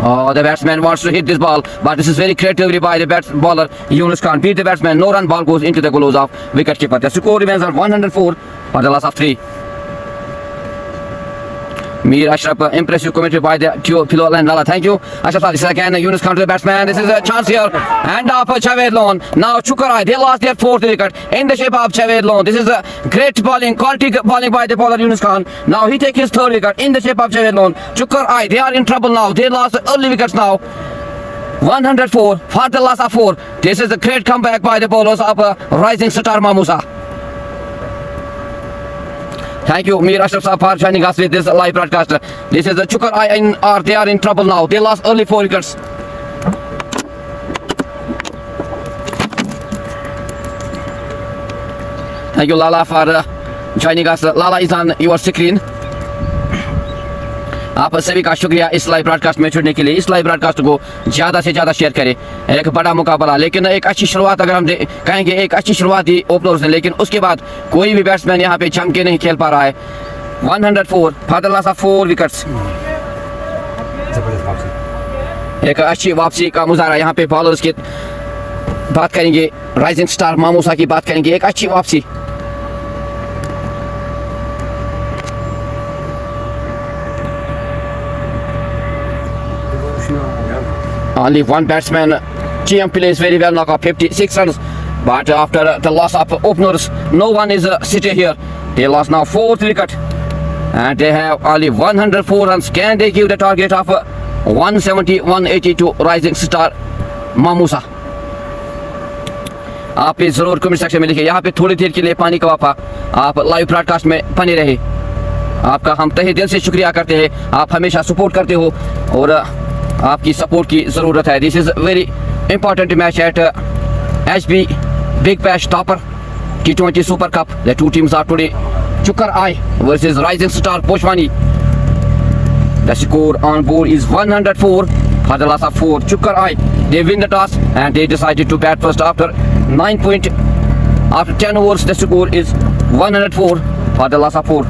Oh, the batsman wants to hit this ball, but this is very creatively by the bowler Yunus Khan. Beat the batsman. No run ball goes into the gloves of wicketkeeper. The score remains at 104 for the loss of 3. Mir Ashraf, impressive commentary by the duo Philo and Lala. Thank you. Ashraf, this is again Yunus Khan to the batsman. This is a chance here. And off Javed Lone. Now Chukar Ai, they lost their 4th wicket in the shape of Javed Lone. This is a great bowling, quality bowling by the bowler Yunus Khan. Now he takes his 3rd wicket in the shape of Javed Lone. Chukar Ai, they are in trouble now. They lost early wickets now. 104 for the loss of 4. This is a great comeback by the bowlers of Rising Star Mamusa. Thank you, Mir Ashraf Saab, for joining us with this live broadcast. This is the Chukar Ai, they are in trouble now. They lost early 4 wickets. Thank you, Lala, for joining us. Lala is on your screen. आप सभी का शुक्रिया इस live broadcast में जुड़ने के लिए. इस लाइव ब्रॉडकास्ट को ज़्यादा से ज़्यादा शेयर करें. एक बड़ा मुकाबला, लेकिन एक अच्छी शुरुआत अगर हम कहेंगे, एक अच्छी शुरुआत दी ओपनर्स ने, लेकिन उसके बाद कोई भी बैट्समैन यहाँ पे जम के नहीं खेल पा रहा है. 104 for the loss of 4 wickets. एक अच्छी वापसी का मुजाहरा यहाँ पे बॉलर्स की बात करेंगे, राइजिंग स्टार मामूसा की बात करेंगे. एक अच्छी वापसी. Only one batsman, GM plays very well, knock off 56 runs. But after the loss of openers, no one is sitting here. They lost now 4th wicket. And they have only 104 runs. Can they give the target of 170, 180 to Rising Star Mamusa? आप इस जरूर comment section में लिखिए. यहाँ पे थोड़ी देर के लिए पानी का वाफा आप लाइव ब्रॉडकास्ट में बने रहे. आपका हम तहे दिल से शुक्रिया करते हैं. आप हमेशा सपोर्ट करते हो और आपकी सपोर्ट की ज़रूरत है. This is very important match at HB Big Bash Topper T20 Super Cup. The two teams are today Chukar Ai versus Rising Star Poshwani. The score on board is 104 for the loss of 4. Chukar Ai, they win the toss and they decided to bat first after 10 overs. The score is 104 for the loss of 4.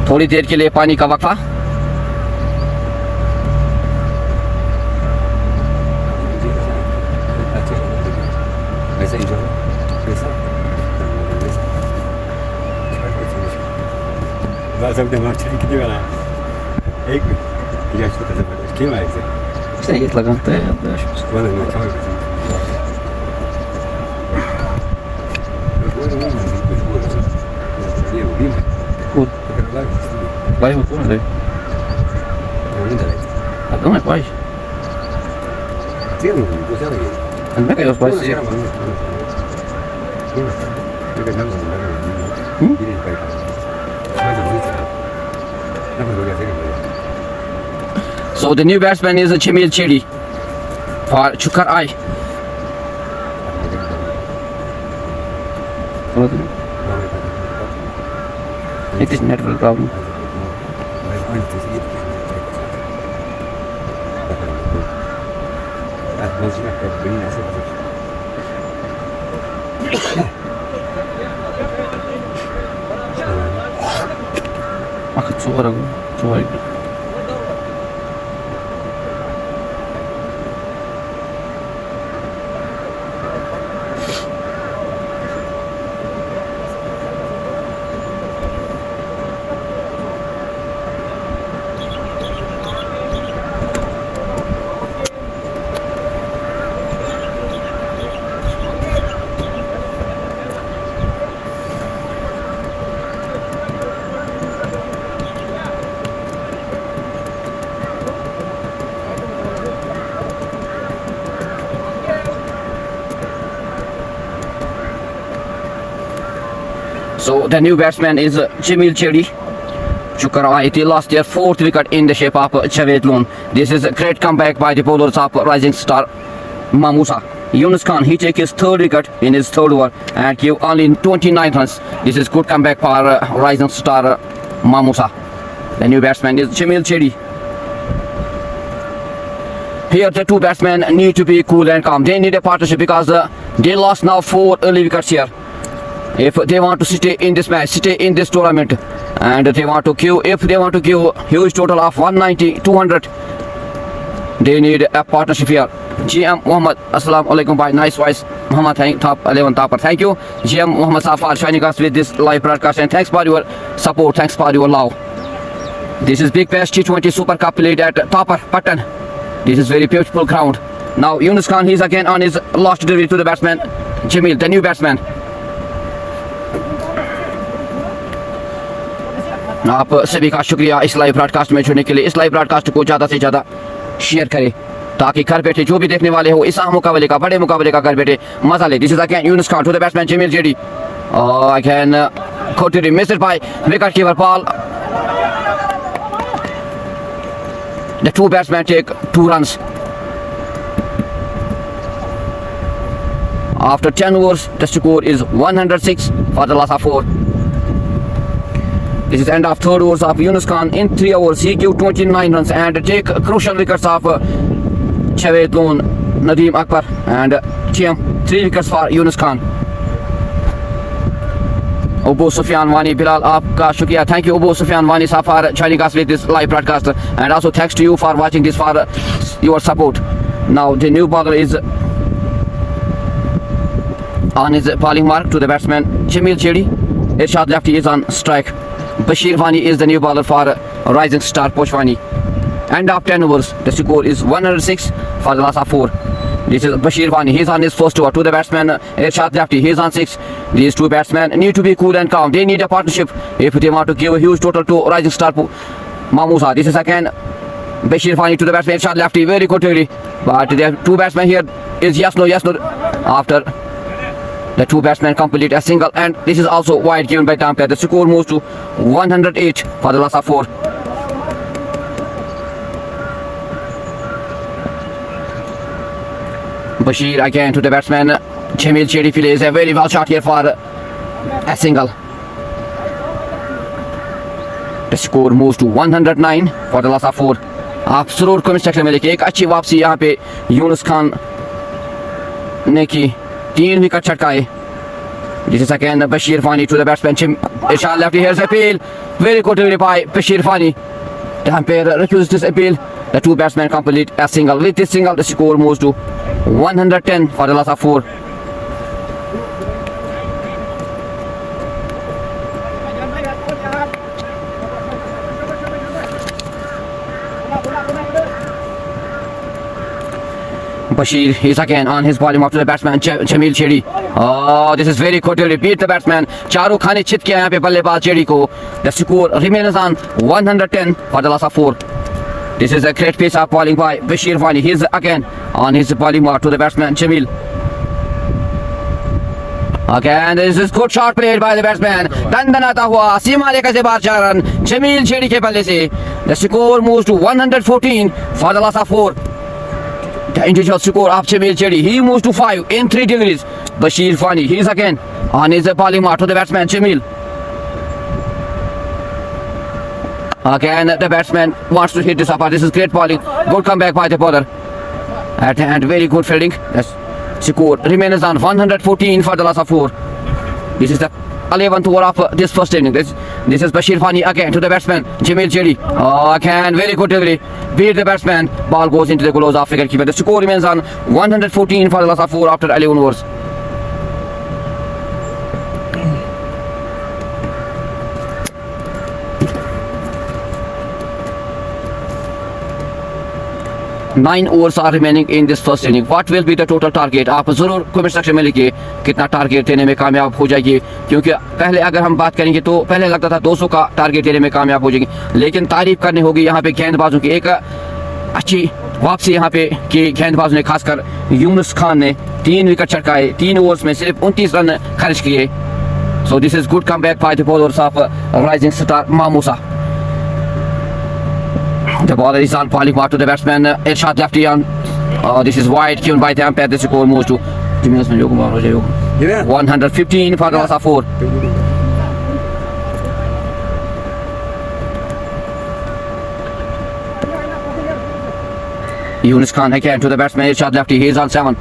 थोड़ी देर के लिए पानी का वक्फा. बस अब दिमाग चली कितनी बार आया एक या इसको कैसे पता क्यों आया इसे सही लगाता है वाला मैं क्या Vai, vou pôr aí. Não é pai. Não é que os pais se. So the new batsman is Jamil Chedi for Chukar Eye. It is network problem. Aku suara aku, suara. So the new batsman is Jamil Chedi. Shukar He lost their 4th wicket in the shape of Javed Loon. This is a great comeback by the bowlers of rising star Mamusa. Yunus Khan, he take his 3rd wicket in his 3rd over and give only 29 runs. This is good comeback for rising star Mamusa. The new batsman is Jamil Chedi. Here the two batsmen need to be cool and calm. They need a partnership because they lost now 4 early wickets here. If they want to stay in this match, stay in this tournament, and they want to give, if they want to give huge total of 190, 200, they need a partnership here. GM Muhammad, Assalamu alaikum, by nice voice. Muhammad, top 11 topper. Thank you, GM Muhammad Safar, joining us with this live broadcast, and thanks for your support, thanks for your love. This is Big Bash T20 Super Cup played at Topper, Patan. This is very beautiful ground. Now Yunus Khan, he's again on his last delivery to the batsman, Jamil, the new batsman. आप सभी का शुक्रिया इस live broadcast में जुड़ने के लिए। इस लाइव ब्रॉडकास्ट को ज़्यादा से ज़्यादा शेयर करें ताकि घर बैठे जो भी देखने वाले हो इस मुकाबले का, बड़े मुकाबले का घर बैठे मजा ले। This is again Younis Khan to the batsman Jamil Chedi. Again Kotiri missed by wicket keeper Paul. The two batsmen take 2 runs. After 10 overs, the score is 106 for the loss of 4. This is end of 3rd overs of Yunus Khan. In 3 overs, he gave 29 runs and take crucial wickets of Javed Loon, Nadeem Akbar and GM. 3 wickets for Yunus Khan. Abu Sufyan Wani, Bilal, aapka shukriya. Thank you Abu Sufyan Wani sir for joining us with this live broadcast, and also thanks to you for watching this, for your support. Now the new bowler is on his bowling mark to the batsman Jamil Chedi. Irshad Lefty is on strike. Bashir Wani is the new bowler for rising star Pochwani. End of 10 overs, the score is 106 for the loss of 4. This is Bashir Wani, he is on his first over to the batsman Irshad Lefty, he is on 6. These two batsmen need to be cool and calm. They need a partnership if they want to give a huge total to rising star Mamusa. This is again Bashir Wani to the batsman Irshad Lefty, very good really. But the two batsmen here is yes no. After the two batsmen complete a single, and this is also wide given by umpire. The score moves to 108 for the loss of 4. Bashir again to the batsman Jamil Chedi, plays a very well shot here for a single. The score moves to 109 for the loss of 4. आप जरूर comment section में देखिए, एक अच्छी वापसी यहाँ पे यूनुस खान ने की, 3 wicket छटकाए. This is again Bashir Wani to the batsman Irshad Lefty. Here's appeal, very good delivery by Bashir Wani. The umpire refused this appeal. The two batsmen complete a single. With this single, the score moves to 110 for the loss of 4. Bashir is again on his bowling after the batsman Jamil Chedi. Oh, this is very good to repeat the batsman. Charu Khan chit kiya yahan pe ballebaz Chedi ko. The score remains on 110 for the loss of 4. This is a great piece of bowling by Bashir Fani. He is again on his bowling mark to the batsman Jamil. Again, this is good shot played by the batsman. Dandanata hua सीमा लेकर से बाहर 4 run Jameel छेड़ी के बल्ले से. The score moves to 114 for the loss of 4. The individual score of Jamil Chedi, he moves to 5 in 3 degrees. Bashir Fani, he is again on his bowling mark to the batsman Jamil. Again, the batsman wants to hit this up. This is great bowling. Good comeback by the bowler. At hand, very good fielding. Yes. Score remains on 114 for the loss of 4. This is the 11th over of this first inning. This is Bashir Fani again to the batsman Jamil Chedi. Again, very good delivery. Beat the batsman. Ball goes into the gloves of wicket keeper. The score remains on 114 for the loss of 4 after 11 overs. Nine overs are remaining in this first inning. What will be the total target? आप जरूर comment section में लिखिए कितना target देने में कामयाब हो जाएगी, क्योंकि पहले अगर हम बात करेंगे तो पहले लगता था 200 का टारगेट देने में कामयाब हो जाएगी, लेकिन तारीफ करनी होगी यहाँ पे गेंदबाजों की एक अच्छी वापसी यहाँ पे कि गेंदबाजों ने खासकर यूनुस खान ने 3 विकेट चटकाए, 3 ओवर्स में सिर्फ 29 रन खर्च किए. So this is good comeback by the bowlers of rising star मामूसा. The bowler is on bowling mark to the batsman Irshad lefty on. This is wide given by the umpire. The score moves to 115 for the loss of 4. Yunus Khan again to the batsman Irshad lefty. He is on 7.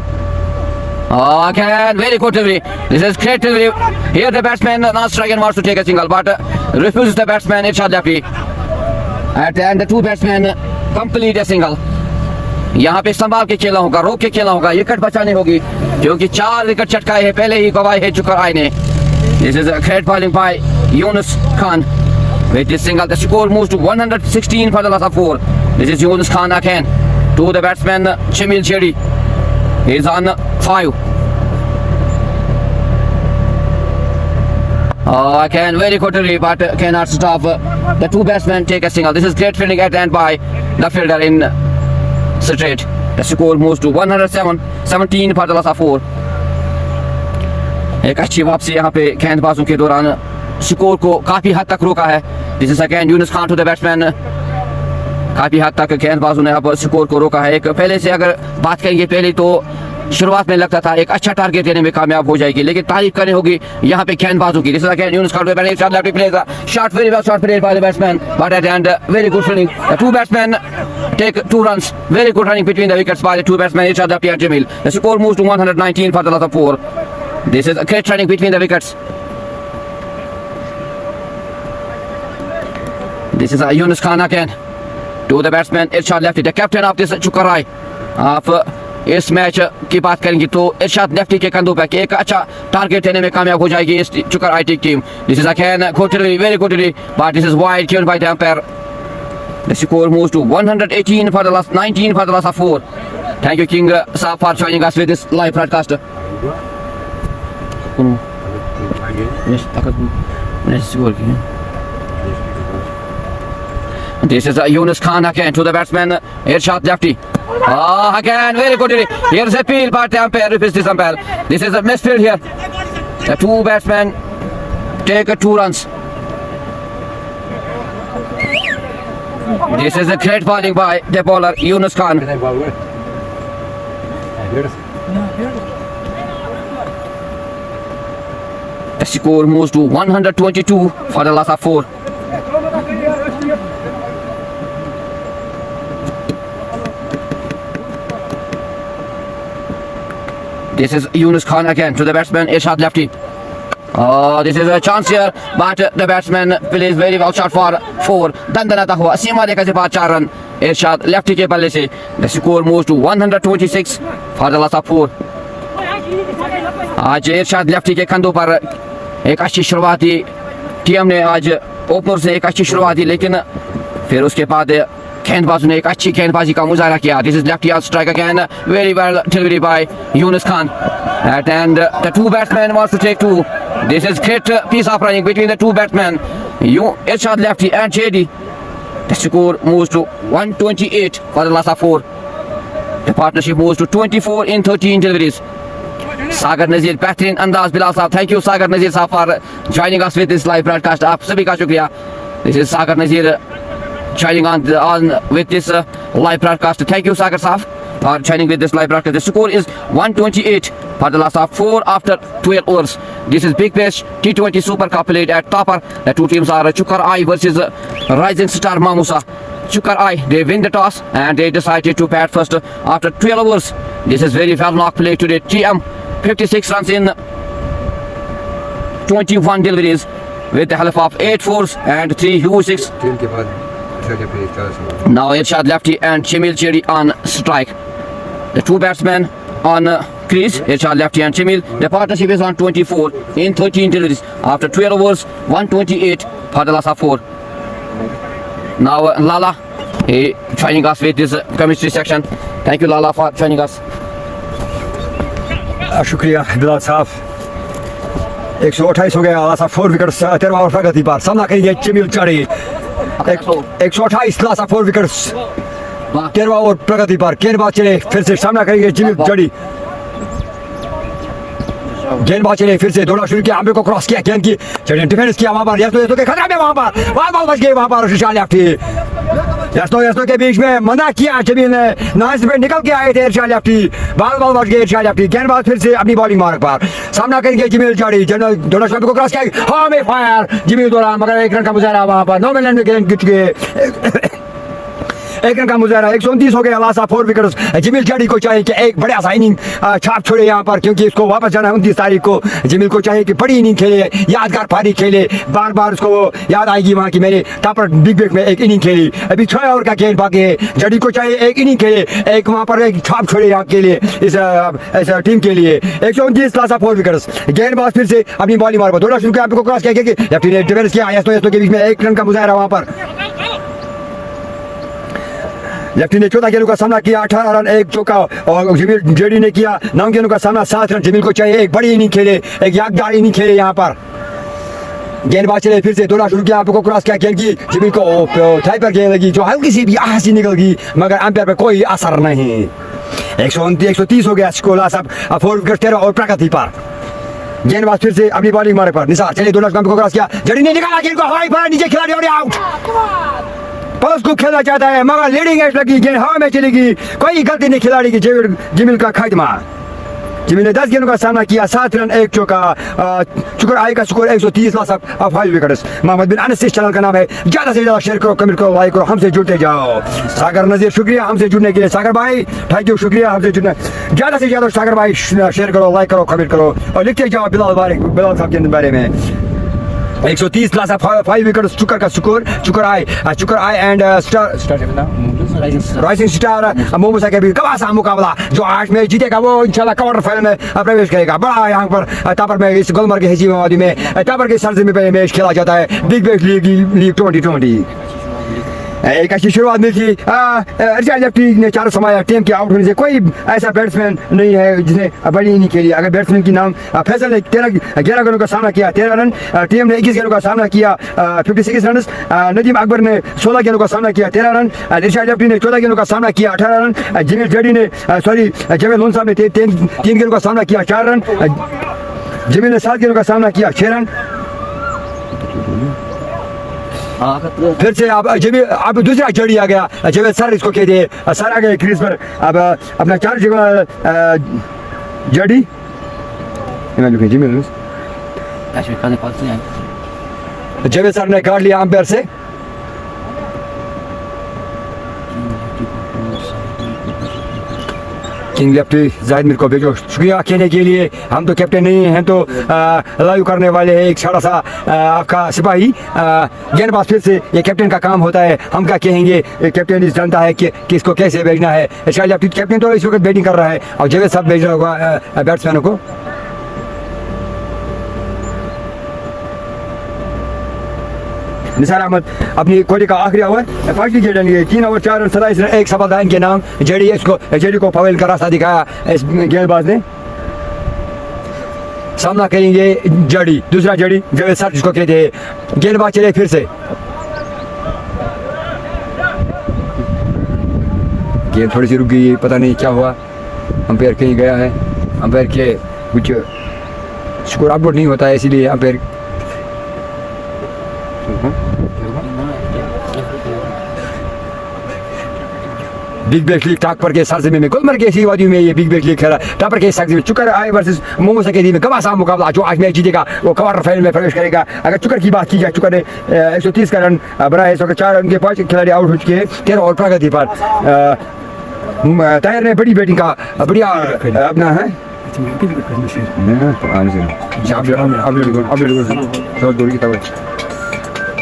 Again, very good delivery. This is great delivery. Here the batsman not striking wants to take a single, but refuses the batsman Irshad lefty. At the end, the two batsmen complete a single. यहाँ पे संभाल के खेलना होगा, रोक के खेलना होगा, विकेट बचानी होगी, क्योंकि 4 विकेट चटकाए हैं पहले ही गवाए है चुकर आए ने. This is a great bowling by Yunus Khan. With this single, the score moves to 116 for the loss of 4. This is Yunus Khan again to the batsman Jamil Chedi. He is on 5. Again, very good delivery, but cannot stop. The two batsmen take a single. This is great fielding at the end by the fielder in straight. The score moves to 117 for the loss of 4. एक अच्छी वापसी यहाँ पे गेंदबाजों के दौरान score को काफी हद तक रोका है. This is again Yunus Khan to the batsman. काफी हद तक गेंदबाजों ने अब स्कोर को रोका है. एक पहले से अगर बात करेंगे, पहले तो शुरुआत में लगता था एक अच्छा टारगेट देने में कामयाब हो जाएगी, लेकिन तारीफ करनी होगी यहाँ पे गेंदबाजों की. This is again Yunus Khan to the batsman. Shot left plays a shot, very well shot played by the batsman, but at the end very good fielding. The two batsmen take 2 runs. Very good running between the wickets by the two batsmen Irshad and Jamil. The score moves to 119 for the loss of 4. This is a great running between the wickets. This is Yunus Khan again to the batsman Irshad lefty, the captain of this Chukarai. इस match की बात करेंगे तो इरशाद lefty के कंधों पर एक अच्छा टारगेट देने में कामयाब हो जाएगी इस चुकर आईटी team. This is again good delivery, very good delivery, but this is wide given by the umpire. The score moves to 118 for the last 19 for the last of 4. Thank you king साहब for joining us with this live broadcast. This is Yunus Khan again to the batsman Irshad lefty. Again, very good. Here's a peel, but the umpire refuses this umpire. This is a misfield here. The two batsmen take 2 runs. This is a great bowling by the bowler Yunus Khan. The score moves to 122 for the loss of 4. This is Yunus Khan again to the batsman Irshad lefty. This is a chance here, but the batsman plays very well shot for 4. दंदनाता हुआ सीमा लेकर से 4 run Irshad lefty के बल्ले से. The score moves to 126 for the loss of 4. आज Irshad lefty के कंधों पर एक अच्छी शुरुआत दी टीम ने. आज ओपनर से एक अच्छी शुरुआत दी, लेकिन फिर उसके बाद गेंदबाजों ने एक अच्छी गेंदबाजी का मुजाहरा किया. This is lefty on strike again. Very well delivery by Yunus Khan. And the two batsmen wants to take two. This is great piece of running between the two batsmen. Irshad lefty and JD. The score moves to 128 for the last of 4. The partnership moves to 24 in 13 deliveries. सागर नजीर बेहतरीन अंदाज बिलाल साहब. Thank you सागर नजीर साहब for joining us with this live broadcast. आप सभी का शुक्रिया. This is Sagar Nazeer joining on with this live broadcast. Thank you Sagar Saf for joining with this live broadcast. The score is 128 for the last of 4 after 12 overs. This is Big Bash T20 Super Cup played at Tapar. The two teams are Chukar Eye versus Rising Star Mamusa. Chukar Eye, they win the toss and they decided to bat first after 12 overs. This is very well knocked play today. TM 56 runs in 21 deliveries with the help of 8 fours and 3 U6. Now Irshad lefty and Jamil Cherry on strike. The two batsmen on crease, Irshad lefty and Jamil. The partnership is on 24 in 13 deliveries. After 12 overs, 128 for the last of 4. Now Lala joining us with this chemistry section. Thank you Lala for joining us. शुक्रिया बिलाल साहब. 128 हो गया. Last 4 wickets 13 over प्रगति पर. सामना करेंगे जमील चढ़ी. 128 last 4 wickets 13 over प्रगति पर. गेंदबाज चले फिर से सामना करेंगे जमील चढ़ी. गेंदबाज चले फिर से दौड़ा शुरू किया. आंबे को क्रॉस किया. गेंद की चढ़ी डिफेंस किया. वहां पर यस्तो के खतरा में वहां पर बॉल बच गई. वहां पर इरशाद लेफ्टी यस्तो के बीच में मना किया जमील ने. नाइस पे निकल के आए थे इरशाद लेफ्टी. बॉल बच गई इरशाद लेफ्टी. गेंदबाज फिर से अपनी बॉलिंग मार्ग पर. सामना करेंगे जमील चढ़ी. दोनों शॉट को क्रॉस किया. हाँ में फायर जमील दौरान मगर 1 रन का मुजाहरा वहां पर. 9 मिनट में गेंद गिर गए. 1 रन का मुजाहरा. 129 हो गया. Last 4 wickets. जमील चढ़ी को चाहिए कि एक बड़ा सा इनिंग छाप छोड़े यहाँ पर क्योंकि इसको वापस जाना है 29 तारीख को. जमील को चाहिए कि बड़ी इनिंग खेले, यादगार पारी खेले. बार बार उसको याद आएगी वहाँ की मैंने तापर बिग बैग में एक इनिंग खेली. अभी 6 ओवर का गेंद बाकी है. जड़ी को चाहिए एक इनिंग खेले, एक वहाँ पर एक छाप छोड़े यहाँ के लिए इस टीम के लिए. 129 लास्ट 4 विकेट्स. गेंदबाज फिर से अपनी बॉलिंग मार पर दौड़ा शुरू किया. आपको क्रॉस किया लेफ्टी ने डिफेंस किया. यस्तो के बीच में 1 रन का मुजाहरा वहाँ पर. लेफ्टी ने 14 गेंदों का सामना किया. 18 रन 1 चौका. और जमील जेडी ने किया 9 गेंदों का सामना 7 रन. जमील को चाहिए एक बड़ी इनिंग खेले, एक यादगार इनिंग खेले यहाँ पर. गेंदबाज चले फिर से दौड़ा शुरू किया. आपको क्रॉस किया. गेंद की जमील को थाई पर गेंद लगी जो हल्की सी भी आहसी निकल गई मगर अंपायर पर कोई असर नहीं. 130 हो गया स्कोर. अब 4 विकेट 13 और प्रगति पर. गेंदबाज फिर से अपनी बॉलिंग मारे पर. निसार चले दौड़ा को क्रॉस किया. जड़ी ने निकाला गेंद को हवाई पर. नीचे खिलाड़ी और आउट. पल्स को खेलना चाहता है मगर लीडिंग एज लगी. गेंद हवा में चलेगी. कोई गलती नहीं खिलाड़ी की. जमील का खात्मा. जमील ने 10 गेंदों का सामना किया. 7 रन 1 चौका. चुकर आए का स्कोर 130 लास्ट 5 विकेट्स. मोहम्मद बिन अनस इस चैनल का नाम है. ज्यादा से ज्यादा शेयर करो, कमेंट करो, लाइक करो, हमसे जुड़ते जाओ. सागर नजीर शुक्रिया हमसे जुड़ने के लिए. सागर भाई थैंक यू, शुक्रिया हमसे जुड़ने. ज्यादा से ज्यादा सागर भाई शेयर करो, लाइक करो, कमेंट करो और लिखते जाओ बिलाल साहब के बारे में. 130 लास्ट 5 विकेट. चुकर का स्कोर. चुकर आई एंड राइजिंग स्टार मोमोसा के भी कवासा मुकाबला. जो 8 मैच जीतेगा वो इंशाल्लाह क्वार्टर फाइनल में प्रवेश करेगा. बड़ा यहाँ पर तापर में इस गुलमर्ग के हिजी वादी में तापर के सरजमी पे मैच खेला जाता है. Big Bash league 2020. एक अच्छी शुरुआत मिली थी. इरशाद लेफ्टी ने 4 समाया. टीम के आउट होने से कोई ऐसा बैट्समैन नहीं है जिसने बड़ी इनिंग खेली. अगर बैट्समैन की नाम फैसल ने 11 गेंदों का सामना किया 13 रन. टीम ने 21 गेंदों का सामना किया 56 रन. नदीम अकबर ने 16 गेंदों का सामना किया 13 रन. इरशाद लेफ्टी ने 14 गेंदों का सामना किया 18 रन. जमील जेडी ने जवेद लोन साहब ने 3 गेंदों का सामना किया 4 रन. जमील ने 7 गेंदों का सामना किया 6 रन. फिर से अब दूसरा जड़ी आ गया. जवेद सर इसको कहते हैं. सर आ गए क्रीज पर. अब अपना 4 जगह जड़ी जवेद सर ने काट लिया अंपायर से. किंग लेफ्टी जाहिद मीर को भेजो. शुक्रिया कहने के लिए. हम तो कैप्टन नहीं हैं तो लाइव करने वाले हैं एक छोटा सा आपका सिपाही. गेंदबाज फिर से ये कैप्टन का काम होता है. हम क्या कहेंगे. कैप्टन इस जानता है कि किसको कैसे भेजना है. शायद लेफ्टी कैप्टन तो इस वक्त बैटिंग कर रहा है और जवेद साहब भेज रहा होगा बैट्समैनों को. निसार अहमद अपनी कोहली का आखिरी ओवर पार्टी खेलेंगे 3 ओवर 4 रन 27 रन 1 सफलता इनके नाम। जेडी को फाउल का रास्ता दिखाया इस गेंदबाज ने। सामना करेंगे जड़ी, दूसरा जड़ी जो सर जिसको कहते हैं। गेंदबाज चले फिर से, गेंद थोड़ी सी रुक गई, पता नहीं क्या हुआ, अंपायर कहीं गया है। अंपायर के कुछ स्कोर अपलोड नहीं होता है इसीलिए अंपायर बिग बैश लीग टापर के सरजमी में गुलमर्ग के इसी वादी में ये बिग बैश लीग खेला टापर के सरजमी। चुकर आए वर्सेस मोमो सकेदी में घमासान मुकाबला, जो आज मैच जीतेगा वो क्वार्टर फाइनल में प्रवेश करेगा। अगर चुकर की बात की जाए, चुकर ने 130 का रन बनाए, 4 रन के 5 खिलाड़ी आउट हो चुके हैं 13 और प्रगति पर। ताहिर ने बड़ी बैटिंग का बढ़िया अपना है।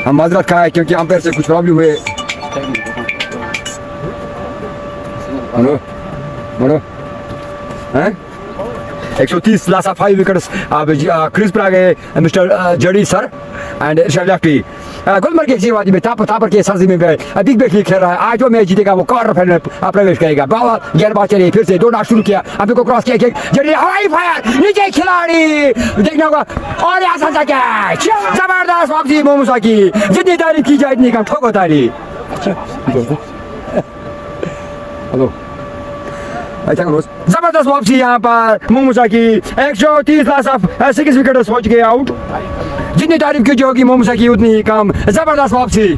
हम माजरत का है क्योंकि अंपायर से कुछ प्रॉब्लम हुए। हेलो बोलो हैं 130 लास्ट 5 विकेट्स क्रीज पर आ गए मिस्टर जडी सर एंड लेफ्टी। गुलमर्ग के जीवादी में तापर के सरजी में बिग बैश लीग खेल रहा है। आज जो मैच जीतेगा वो क्वार्टर फाइनल में प्रवेश करेगा। बॉल गेंदबाज चले फिर से, 2 नाट शुरू किया, अभी को क्रॉस किया, जडी हवाई फायर नीचे खिलाड़ी देखना होगा और आसान सा कैच, जबरदस्त वापसी मोमूसा की। जितनी तारीफ की जाए इतनी कम, ठोको तारीफ। हेलो जबरदस्त वापसी यहाँ पर मोमूसा की। 130 लास्ट 6 विकेट हो चुके आउट। जितनी तारीफ की होगी मोमूसा की उतनी ही कम। जबरदस्त वापसी।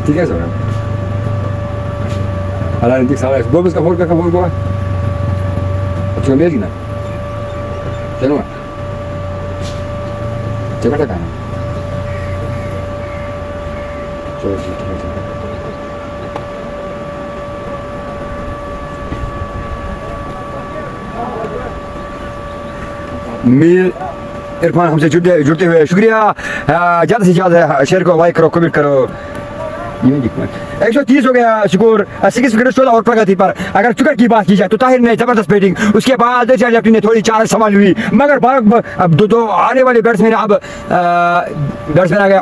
ठीक है sir, Alan sabes, vamos a jugar con gol. Ocho meses na. Chalo. Chekata kana. चलो मीर इरफान हमसे जुड़ते हुए शुक्रिया। ज़्यादा से ज़्यादा शेयर को लाइक करो, कमेंट करो। 130 हो गया स्कोर, 6 विकेट 16 और प्रगति पर। अगर चुकर की बात की जाए तो ताहिर ने जबरदस्त बैटिंग, उसके बाद लेफ्टी ने थोड़ी चाल संभाली हुई, मगर अब दो आने वाले बैट्समैन अब बैट्समैन आ गया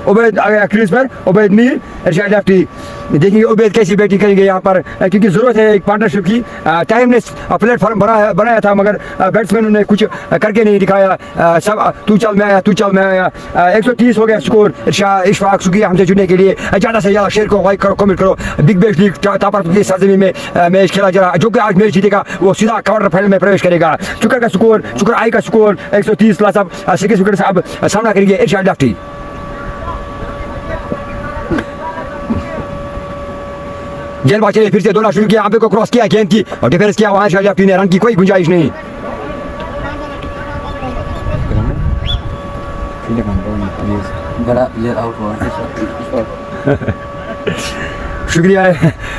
उबैद आ गया क्रीज पर, उबैद मीर इरशाद लेफ्टी। देखेंगे उबैद कैसी बैटिंग करेंगे यहाँ पर, क्योंकि जरूरत है एक पार्टनरशिप की। ताहिर ने प्लेटफॉर्म बनाया था मगर बैट्समैनों ने कुछ करके नहीं दिखाया। सब तू चल मैं आया। 130 हो गया स्कोर। इशफाक शुक्रिया हमसे जुड़ने के लिए। ज़्यादा से ज़्यादा शेयर को लाइक करो, कमेंट करो। बिग बैश लीग तापर की सरजमी में मैच खेला जा रहा है। जो कि आज मैच जीतेगा वो सीधा क्वार्टर फाइनल में प्रवेश करेगा। चुकर आई का स्कोर 130 प्लस अब 6 विकेट से अब सामना करेंगे इरशाद लेफ्टी। गेंदबाज चले फिर से, दोनों शुरू किया, आंपे को क्रॉस किया, गेंद की और डिफेंस किया वहां इरशाद लेफ्टी ने। रन की कोई गुंजाइश नहीं। शुक्रिया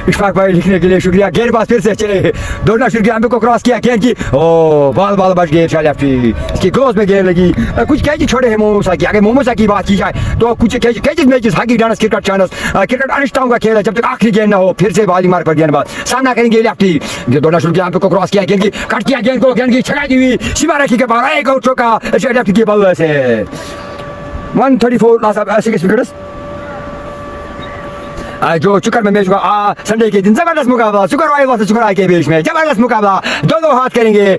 इशफाक भाई लिखने के लिए, शुक्रिया। गेंदबाज फिर से चले, दौड़ना शुरू किया, आंपे को क्रॉस किया, गेंद की बॉल बच गई इरशाद लेफ्टी। इसकी क्लोज में गेंद लगी। कुछ कैचेस छोड़े हैं मोमोसा की। अगर मोमोसा की बात की जाए तो कुछ catches matches hockey dance cricket channels cricket अनिश्चितताओं का खेल है। जब तक आखिरी गेंद ना हो फिर से बाली मार पर गेंदबाज सामना करेंगे लेफ्टी। दौड़ना शुरू किया, आंपे को क्रॉस किया, गेंद की कट किया, गेंद की छका दी हुई सीमा रेखा के बाहर, एक आउट चौका इरशाद लेफ्टी की बल्ले से। 134 लास्ट 6 विकेट्स। जो चुकर में मैच हुआ संडे के दिन, जबरदस्त मुकाबला चुकर वाई वर्सेस चुकर आई के बीच में, जबरदस्त मुकाबला। दोनों हाथ करेंगे,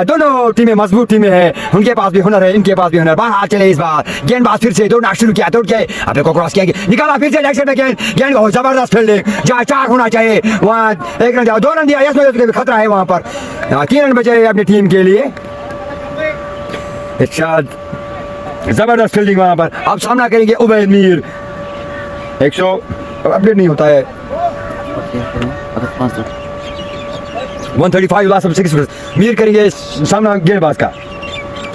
दोनों टीमें मजबूत टीमें हैं, उनके पास भी हुनर है, इनके पास भी हुनर। बाहर हाथ चले इस बार। गेंदबाज फिर से दौड़ना शुरू किया, दौड़ के अपने को क्रॉस किया, निकाला फिर से लेग साइड में गेंद बहुत जबरदस्त फील्डिंग, जहाँ 4 होना चाहिए वहाँ 1 रन दिया, 2 रन दिया, इसमें खतरा है वहाँ पर। 3 रन बचे अपनी टीम के लिए। जबरदस्त फील्डिंग वहाँ पर। अब सामना करेंगे उबैद मीर। 100 अपडेट नहीं होता है। 135 लास्ट 6 विकेट। मीर करेंगे सामना गेंदबाज का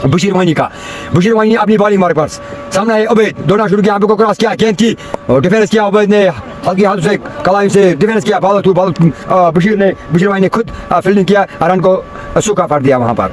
बशीर वानी का। बशीर वानी अपनी बॉलिंग मार्क पर सामना है उबैद। दौड़ना शुरू किया, आंपे को क्रॉस किया, गेंद की और डिफेंस किया उबैद ने। हल्की हाथ से कलाइन से डिफेंस किया, बॉल बशीर भाई ने खुद फील्डिंग किया, रन को सूखा पड़ दिया वहाँ पर।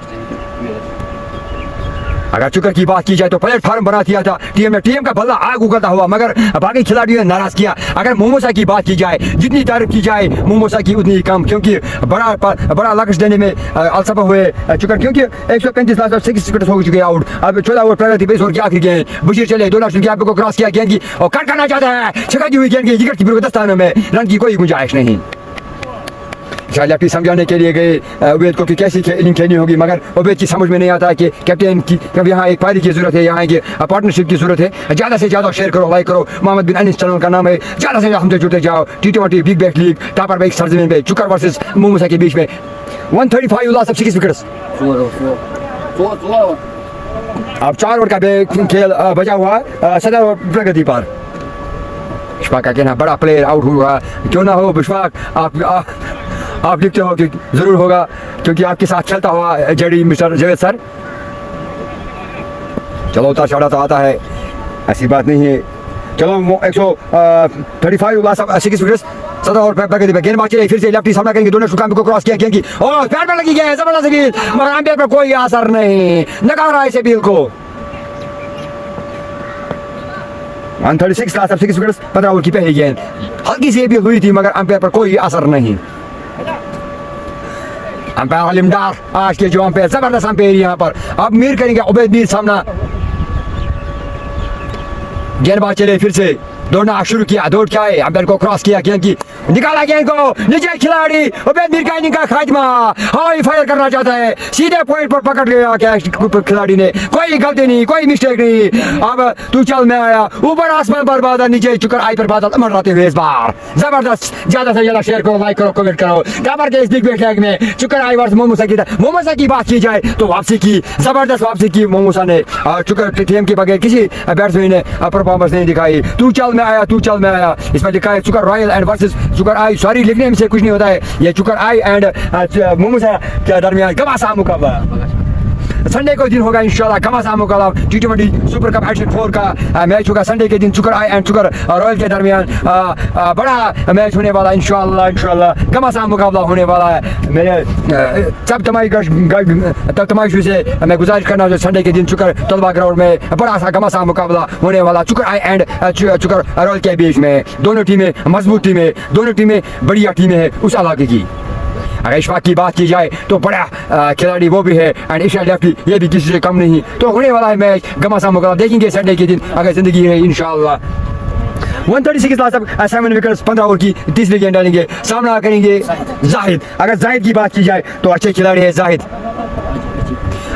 अगर चुकर की बात की जाए तो प्लेटफॉर्म बना दिया था टीम का बल्ला आग उगलता हुआ, मगर बाकी खिलाड़ियों ने नाराज किया। अगर मोमोसा की बात की जाए, जितनी तारीफ की जाए मोमोसा की उतनी कम, क्योंकि बड़ा लक्ष्य देने में अलसफल हुए चुकर, क्योंकि 135 लाख 6 विकेट हो चुके आउट। अब 14 ओवर प्रगति 20 ओवर की आखिरी गेंद, बशीर चले 2 रन को क्रॉस किया गेंद की और कट करना चाहता है, छक्का दी हुई गेंद की विकेट कीपर को 10 स्थानों में रन की कोई गुंजाइश नहीं। शायद समझाने के लिए गए उबैद को कि कैसी इनिंग खेलनी होगी, मगर उबैद की समझ में नहीं आता कि कैप्टन की कब यहाँ एक पारी की जरूरत है, यहाँ की पार्टनरशिप की जरूरत है। ज़्यादा से ज़्यादा शेयर करो, लाइक करो। मोहम्मद बिन अनीस चैनल का नाम है, ज़्यादा से ज़्यादा हमसे जुड़ते जाओ। T20 बिग बैश लीग टापर बैक सरजमीन पे चुकर वर्सेस मोमोसा के बीच में 135 लॉस ऑफ 6 विकेट्स। अब 4 ओवर का खेल बचा हुआ सदर प्रगति पर। इशफाक का कहना बड़ा प्लेयर आउट हुआ, क्यों ना हो इशफाक, आप लिखते हो कि जरूर होगा, क्योंकि आपके साथ चलता हुआ जेडी मिस्टर जावेद सर। चलो उतार चढ़ा तो आता है, ऐसी बात नहीं है। चलो 135 लास्ट 6 विकेट्स 17 ओवर प्रगति पे। गेंदबाज चले फिर से लेफ्टी सामना करेंगे, दोनों शुकाम को क्रॉस किया गेंद की और पैर पर लगी गया, जबरदस्त गेंद, मगर अंपायर पर कोई असर नहीं, नकारा इसे बिल को। 136 लास्ट 6 विकेट्स 15 ओवर की पहली गेंद, हल्की सी भी हुई थी मगर अंपायर पर कोई असर नहीं। अंपायर हलीम डार आज के जो अंपायर, जबरदस्त अंपायर यहाँ पर। अब मीर करेंगे उबैद मीर सामना, गेंदबाज चले फिर से दौड़ना शुरू किया, दौड़ के आए, अंपायर को क्रॉस किया गेंद की, निकाला गेंद को, नीचे खिलाड़ी उबैद मीर का इनिंग का खात्मा, हवाई फायर करना चाहता है, सीधे पॉइंट पर पकड़ लिया कैच खिलाड़ी ने, कोई गलती नहीं, कोई मिस्टेक नहीं। अब तू चल में आया, ऊपर आसमान पर बादल, नीचे चुकर आई पर बादल मंडराते हुए इस बार। जबरदस्त, ज्यादा से ज्यादा शेयर करो, लाइक करो, कमेंट करो। टापर के इस बिग बैश लीग में चुकर आई वर्सेस मोमोसा की बात की जाए तो वापसी की, जबरदस्त वापसी की मोमोसा ने। चुकर टीम के बगैर किसी बैट्समैन ने परफॉर्मेंस नहीं दिखाई। तू चल में आया, तू चल में आया, इसमें लिखा है चुकर रॉयल एंड वर्सेस चुकर आई, सॉरी लिखने में से कुछ नहीं होता है, ये चुकर आई एंड मोमोसा के दरमियान घमासान मुकाबला संडे को दिन होगा इंशाल्लाह। घमासान मुकाबला T20 सुपर कप एडिशन 4 का मैच होगा संडे के दिन, चुकर आई एंड चुकर रॉयल के दरमियान बड़ा मैच होने वाला इंशाल्लाह घमासान मुकाबला होने वाला है। मेरे सब तमाशू से मैं गुजारिश करना हूँ संडे के दिन चुकर तलबा ग्राउंड में बड़ा सा घमासान मुकाबला होने वाला, चुकर आई एंड चुकर रॉयल के बीच में। दोनों टीमें मजबूत टीमें, दोनों टीमें बढ़िया टीमें हैं उस इलाके की। अगर इशफाक की बात की जाए तो बड़ा खिलाड़ी वो भी है, एंड ईशा लेफ्टी ये भी किसी से कम नहीं। तो होने वाला है मैच, घमासान मुकाबला देखेंगे संडे के दिन अगर जिंदगी है इंशाल्लाह। 136 लास्ट 7 विकेट्स 15 ओवर की तीसरी गेंद डालेंगे, सामना करेंगे जाहिद। अगर जाहिद की बात की जाए तो अच्छे खिलाड़ी है जाहिद,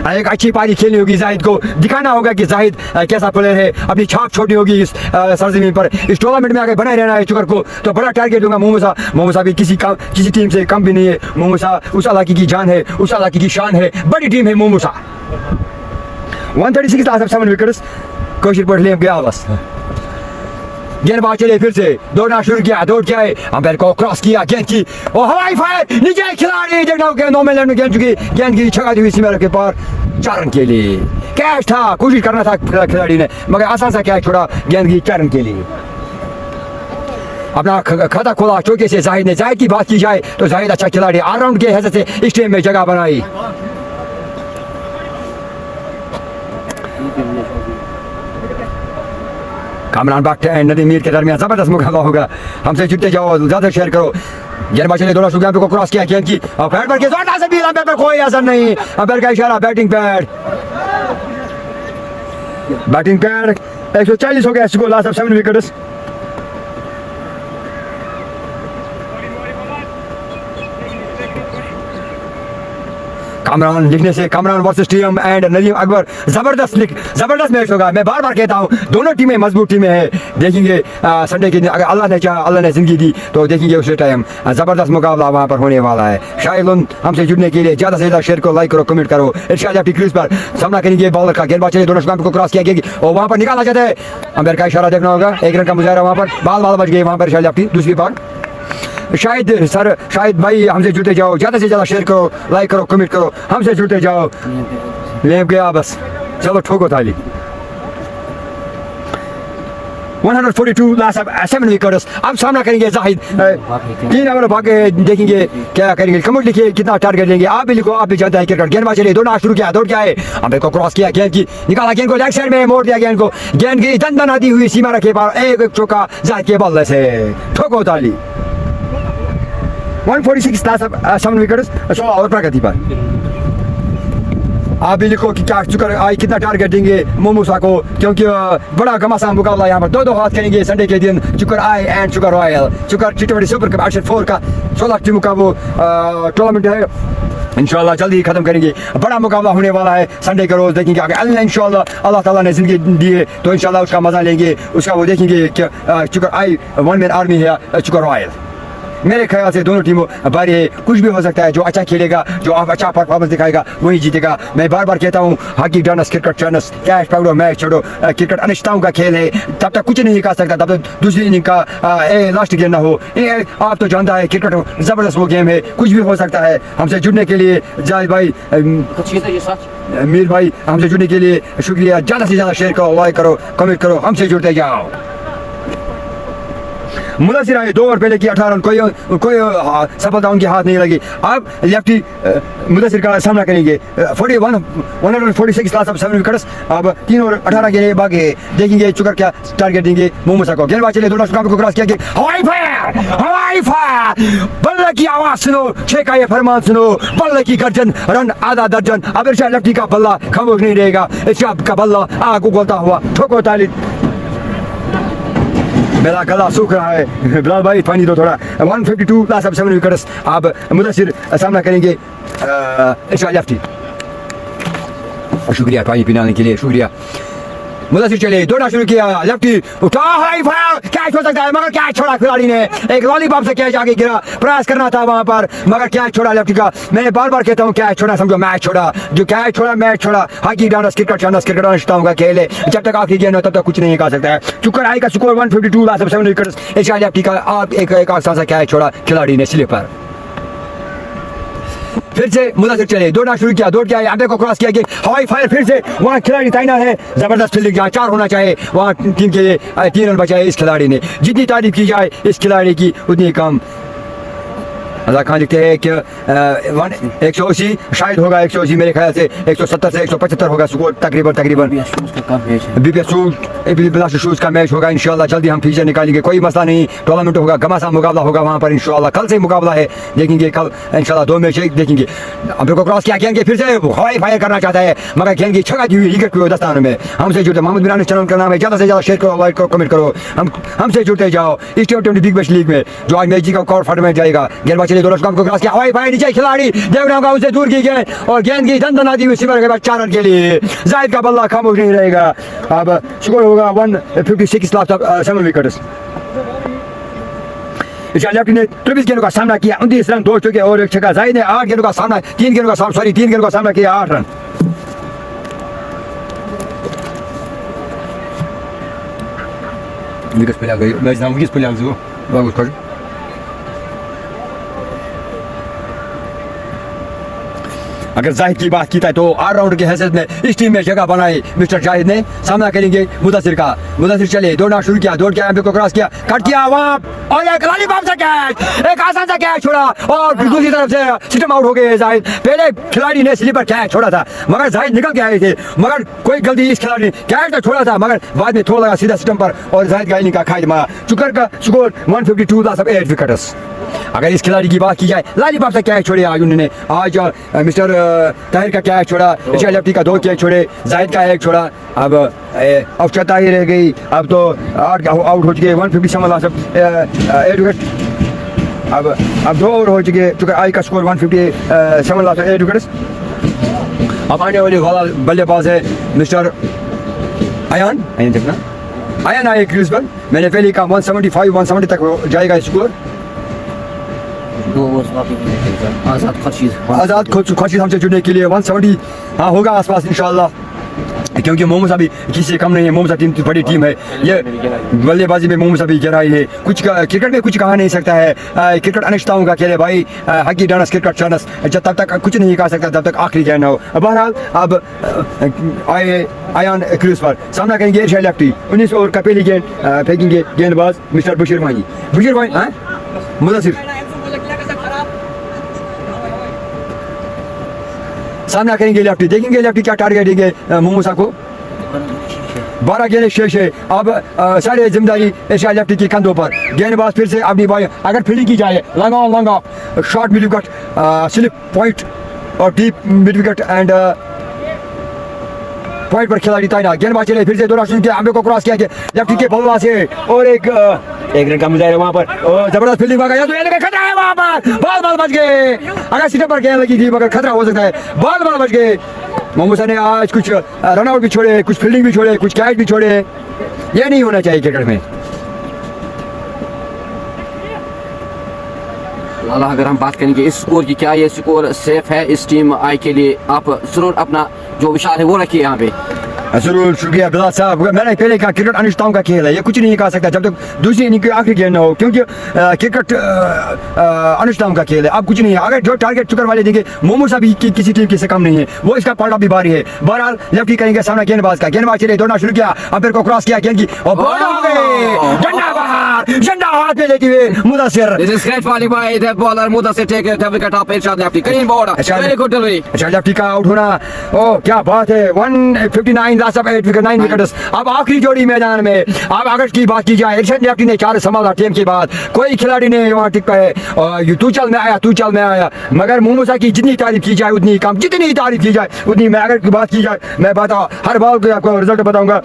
एक अच्छी पारी खेलनी होगी, जाहिद को दिखाना होगा कि जाहिद कैसा प्लेयर है, अपनी छाप छोड़नी होगी इस सरजमीन पर। इस टूर्नामेंट में आगे बनाए रहना है चुकर को, तो बड़ा टारगेट दूंगा। मोमोसा भी किसी टीम से कम भी नहीं है, मोमोसा उस इलाके की जान है, उस इलाके की शान है, बड़ी टीम है मोमोसा। 136 लास्ट 7 विकेट्स कोशिश पर ले गया बस। गेंदबाज चले फिर से दौड़ना शुरू किया, दौड़ के आए, अंपायर को क्रॉस किया गेंद की और हवाई फायर, नीचे खिलाड़ी देखना में गेंद चुकी, गेंद की छक्का दी हुई सीमा के पार 4 रन के लिए। कैच था, कोशिश करना था खिलाड़ी ने, मगर आसान सा कैच छोड़ा गेंद की 4 रन के लिए। अपना खाता खोला चौके से जाहिद ने। जाहिद की बात की जाए तो जाहिद अच्छा खिलाड़ी, ऑलराउंड के हैसियत से इस टीम में जगह बनाई। कामरान बाग एंड नदीम मीर के दरमियान जबरदस्त मुकाबला होगा, हमसे जुड़ते जाओ, ज्यादा शेयर करो। गेंदबाज ने दोनों शुक्रिया को क्रॉस किया गेंद की और पैड पर के जोरदार से भी अंपायर पर कोई असर नहीं, अंपायर का इशारा बैटिंग पैड 140 हो गया इसको लास्ट 7 विकेट्स। कामरान लिखने से Kamran versus team and Nadeem Akbar, जबरदस्त मैच होगा। मैं बार बार कहता हूँ दोनों टीमें मजबूत टीमें हैं, देखेंगे संडे के दिन अगर अल्लाह ने चाहा, अल्लाह ने जिंदगी दी तो देखेंगे उसी टाइम जबरदस्त मुकाबला वहाँ पर होने वाला है। शायद हमसे जुड़ने के लिए ज्यादा से ज्यादा शेयर करो, लाइक करो, कमेंट करो। इरशाद अपनी क्रीज पर सामना करेंगे बॉलर का, गेंदबाज चले दोनों स्टंप को क्रॉस किया गया और वहाँ पर निकाला जाता है, अंपायर का इशारा देखना होगा, 1 रन का मुजाहरा वहाँ पर, बाल बच गए वहाँ पर इरशाद अपनी दूसरी बार। शायद भाई हमसे जुड़ते जाओ, ज्यादा से ज्यादा शेयर करो, लाइक करो, कमेंट करो, हमसे जुड़ते जाओ। ले गया बस, चलो ठोको ताली। 142 लास्ट अब 7 विकेट्स। अब सामना करेंगे जाहिद 3 ओवर भागे, देखेंगे क्या करेंगे। कमेंट लिखिए कितना टारगेट देंगे, आप भी लिखो, आप भी जानते हैं क्रिकेट। गेंदबाज चलिए, दौड़ना शुरू किया, दौड़ के आए, अंबे को क्रॉस किया, गेंद की निकाला, गेंद को लेग साइड में मोड़ दिया, गेंद को, गेंद की दंदन आती हुई सीमा रखे पार, एक चौका जाहिद के बल्ले से, ठोको ताली। 146 लास्ट अब 7 विकेट्स 16 ओवर प्रगति पर। आप भी लिखो कि क्या चुकर आई कितना टारगेट देंगे मोमूसा को, क्योंकि बड़ा घमासान मुकाबला यहाँ पर, दो हाथ करेंगे संडे के दिन। चुकर आई एंड चुकर रॉयल, चुकर T20 सुपर कप आशिर 4 का 16 टीमों का वो टूर्नामेंट है, इंशाल्लाह जल्दी ही खत्म करेंगे। बड़ा मुकाबला होने वाला है संडे के रोज, देखेंगे अगर इंशाल्लाह अल्लाह ताला ने जिंदगी दी है तो इंशाल्लाह उसका मजा लेंगे, उसका वो देखेंगे कि चुकर आई 1 मैन आर्मी है चुकर रॉयल। मेरे ख्याल से दोनों टीमों बारी है, कुछ भी हो सकता है। जो अच्छा खेलेगा, जो अच्छा परफॉर्मेंस दिखाएगा वही जीतेगा। मैं बार बार कहता हूँ, हॉकी डनस क्रिकेट टर्नस, कैच पकड़ो मैच छोड़ो, क्रिकेट अनिश्चितताओं का खेल है। तब तक कुछ नहीं कर सकता, तब तक दूसरी इनिंग का लास्ट गेम ना हो। आप तो जानता है क्रिकेट जबरदस्त वो गेम है, कुछ भी हो सकता है। हमसे जुड़ने के लिए जाहिद भाई, मीर भाई, हमसे जुड़ने के लिए शुक्रिया। ज़्यादा से ज़्यादा शेयर करो, लाइक करो, कमेंट करो, हमसे जुड़ते जाओ। मुदस्सिर आए 2 ओवर पहले की 18 रन, कोई सफलता उनके हाथ नहीं लगी। अब लेफ्टी मुदस्सिर का सामना करेंगे 146 लास्ट अब 7 विकेट्स। अब 3 ओवर 18 गेंदें बाकी, देखेंगे चुकर क्या टारगेट देंगे मोमूसा को। गेंदबाज चले, दोनों को क्रॉस किया, हवाई फायर, बल्ले की आवाज सुनो, 6 का ये फरमान सुनो, बल्ले की गर्जन, रन आधा दर्जन। अब इरशाद लेफ्टी का बल्ला खामोश नहीं रहेगा, इरशाद का बल्ला आग उगलता हुआ, ठोको ताली। मेरा गला सूख रहा है, बिलाल भाई पानी दो थोड़ा। 152 लास्ट अब 7 विकेट्स। अब मुदस्सिर सामना करेंगे इरशाद लेफ्टी। शुक्रिया पानी पिलाने के लिए, शुक्रिया। मुदस्सिर चले, दौड़ना शुरू किया, लेफ्टी उठा, हाई फायर, कैच हो सकता है मगर कैच छोड़ा खिलाड़ी ने। एक लॉलीपॉप से कैच आगे गिरा, प्रयास करना था वहां पर मगर कैच छोड़ा लेफ्टी का। मैं बार बार कहता हूँ कैच छोड़ा समझो मैच छोड़ा, जो कैच छोड़ा मैच छोड़ा। हॉकी डांस क्रिकेट अनिश्चितताओं का खेल है, जब तक आखिरी गेंद हो तब तक कुछ नहीं कर सकता है। चुकर आई का स्कोर 152 लास्ट 7 विकेट्स। इरशाद लेफ्टी का आप एक आसान सा कैच छोड़ा खिलाड़ी ने स्लिपर। फिर से मुदस्सिर चले, दौड़ना शुरू किया, दौड़ के आए, अंबे को क्रॉस किया, हवाई फायर, फिर से वहाँ खिलाड़ी तैनात है। जबरदस्त फील्डिंग, जहाँ 4 होना चाहिए वहाँ टीम के लिए 3 रन बचाए इस खिलाड़ी ने। जितनी तारीफ की जाए इस खिलाड़ी की उतनी कम। अल्लाह खान लिखते हैं कि 180 शायद होगा, 180 मेरे ख्याल से 170 से 175 होगा स्कोर तकरीबन। बीपीएस शूज का मैच होगा इंशाल्लाह, जल्दी हम फीचर निकालेंगे, कोई मसला नहीं। टूर्नामेंट होगा, घमासान मुकाबला होगा वहाँ पर इंशाल्लाह। कल से मुकाबला है, देखेंगे कल इंशाल्लाह 2 मैच देखेंगे। अंबे को क्रॉस किया, गेंद के फिर से हवाई फायर करना चाहता है मगर गेंद की छक्का दी हुई विकेट हुई दस्तान में। हमसे जुड़ते, मोहम्मद बिरानी चैनल का नाम है, ज़्यादा से ज़्यादा शेयर करो, लाइक करो, कमेंट करो, हमसे जुड़ते जाओ। इस T20 बिग बैश लीग में जो आज मैच का क्वार्टर फाइनल में जाएगा, गेंदबाज चले, दोनों को क्रॉस किया, हवाई फायर, नीचे खिलाड़ी देवराम का उसे दूर की गेंद और गेंद की दंदन आती हुई सीमा के बाद 4 रन के लिए। जाहिद का बल्ला खामोश नहीं रहेगा। अब स्कोर होगा 156 लास्ट 7 विकेट्स। इरशाद लेफ्टी ने 23 गेंदों का सामना किया, 29 रन, 2 चौके और 1 छक्का। जाहिद ने 3 गेंदों का सामना किया, 8 रन। विकेट पे लग गई, मैच नाम विकेट पे लग गई, बागुस कर। अगर जाहिद की बात की जाए तो ऑलराउंडर की हैसियत में इस टीम में जगह बनाई मिस्टर जाहिद ने। सामना करेंगे मुदस्सिर का, मुदस्सिर चले, दौड़ना शुरू किया, दौड़ के अंबे को क्रॉस किया, कट किया वहां और एक लॉलीपॉप से कैच, एक आसान सा कैच छोड़ा और दूसरी तरफ से सिस्टम आउट हो गए जाहिद। पहले खिलाड़ी ने स्लीपर कैच छोड़ा था मगर जाहिद निकल के आए थे, मगर कोई गलती इस खिलाड़ी ने, कैच तो छोड़ा था मगर बाद में थ्रो लगा सीधा सिस्टम पर और जाहिद का इनिंग का खाई मारा। चुकर का स्कोर 152 लास्ट 8 विकेट्स। अगर इस खिलाड़ी की बात की जाए, लॉलीपॉप से कैच छोड़े आज उन्होंने, आज मिस्टर ताहिर का कैच छोड़ा, इरशाद लेफ्टी का 2 कैच छोड़े, जाहिद का 1 छोड़ा। अब ताहिर रह गई, अब तो 8 आउट हो चुके, 157 लास्ट 8 विकेट। अब 2 ओवर हो चुके, चुका आई का स्कोर 157 लास्ट 8 विकेट्स। अब आने वाले वाला बल्लेबाज है मिस्टर अयान देखना, अयान आए क्रीज पर। मैंने पहले कहा 170 तक जाएगा स्कोर। आजाद खुर्शीद हमसे जुड़ने के लिए 170 हाँ होगा आसपास इंशाल्लाह। क्योंकि मोहम्मद साहब किसी से कम नहीं है। मोहम्मद साहब टीम बड़ी टीम है। ये बल्लेबाजी में मोहम्मद साहब गहराई है। कुछ क्रिकेट में कुछ कहा नहीं सकता है। क्रिकेट अनिश्चितताओं का खेल है भाई। हकी डनस क्रिकेट चनस, जब तब तक कुछ नहीं कह सकता जब तक आखिरी गेंद ना हो। बहरहाल अब आयान क्रूज पर सामना करेंगे इरशाद लेफ्टी। 19 ओवर का पहली गेंद फेंकेंगे गेंदबाज मिस्टर बशीर भाई। बशीर भाई मुदस्सिर सामना करेंगे लेफ्टी। देखेंगे लेफ्टी क्या टारगेट देंगे मोहम्मद साहब को। 12 गेंद शेष है। अब सारी जिम्मेदारी इरशाद लेफ्टी की कंधों पर। गेंदबाज फिर से अपनी बॉल अगर फील्डिंग की जाए long off short mid wicket, slip point और deep mid wicket and point पर खिलाड़ी तैनात। गेंदबाज चले फिर से दो रन किया, अंबे को क्रॉस किया लेफ्टी के बल्ला से और एक रन का मुजाहिरा वहां पर। जबरदस्त फील्डिंग गया तो ये खतरा है वहां पर। बॉल बच गए। अगर सीधे पर गेंद लगी थी मगर खतरा हो सकता है। बॉल बच गए। मोहम्मद साहब ने आज कुछ रन आउट भी छोड़े, कुछ फील्डिंग भी छोड़े, कुछ कैच भी छोड़े। ये नहीं होना चाहिए क्रिकेट में। लाला अगर हम बात करेंगे इस स्कोर की, क्या ये स्कोर सेफ है इस टीम आई के लिए? आप जरूर अपना जो विचार है वो रखिए यहाँ पे। जरूर, शुक्रिया बिलाल साहब। मैंने पहले कहा क्रिकेट अनिश्चितताओं का खेल है। ये कुछ नहीं कह सकता जब तक दूसरी इनिंग की आखिरी गेंद ना हो, क्योंकि क्रिकेट अनिश्चितताओं का खेल है। अब कुछ नहीं है। अगर जो टारगेट चुकर वाले देंगे मोहम्मद साहब की किसी टीम से कम नहीं है, वो इसका पलटा भी भारी है। बहरहाल लेफ्टी करेंगे सामना गेंदबाज का। गेंदबाज चले दौड़ना शुरू किया, अंपायर को क्रॉस किया गेंद की और बॉल हो गए। झंडा बाहर, झंडा हाथ में लेते हुए Mudassir. This is great bowling by the bowler Mudassir take the wicket off Irshad Lefty. Clean bowler. Very good delivery. अच्छा लेफ्टी का आउट होना, ओ क्या बात है। 159 लास्ट ऑफ 8 विकेट 9 विकेट्स। अब आखिरी जोड़ी मैदान में। अब अगर की बात की जाए इरशाद लेफ्टी ने 4 संभाला टीम के बाद, कोई खिलाड़ी ने वहाँ टिक पाए। तू चल मैं आया मगर मोहम्मद साहब की जितनी तारीफ की जाए उतनी कम, जितनी तारीफ की जाए उतनी। मैं अगर बात की जाए मैं बताऊँ हर बॉल को आपको रिजल्ट बताऊंगा।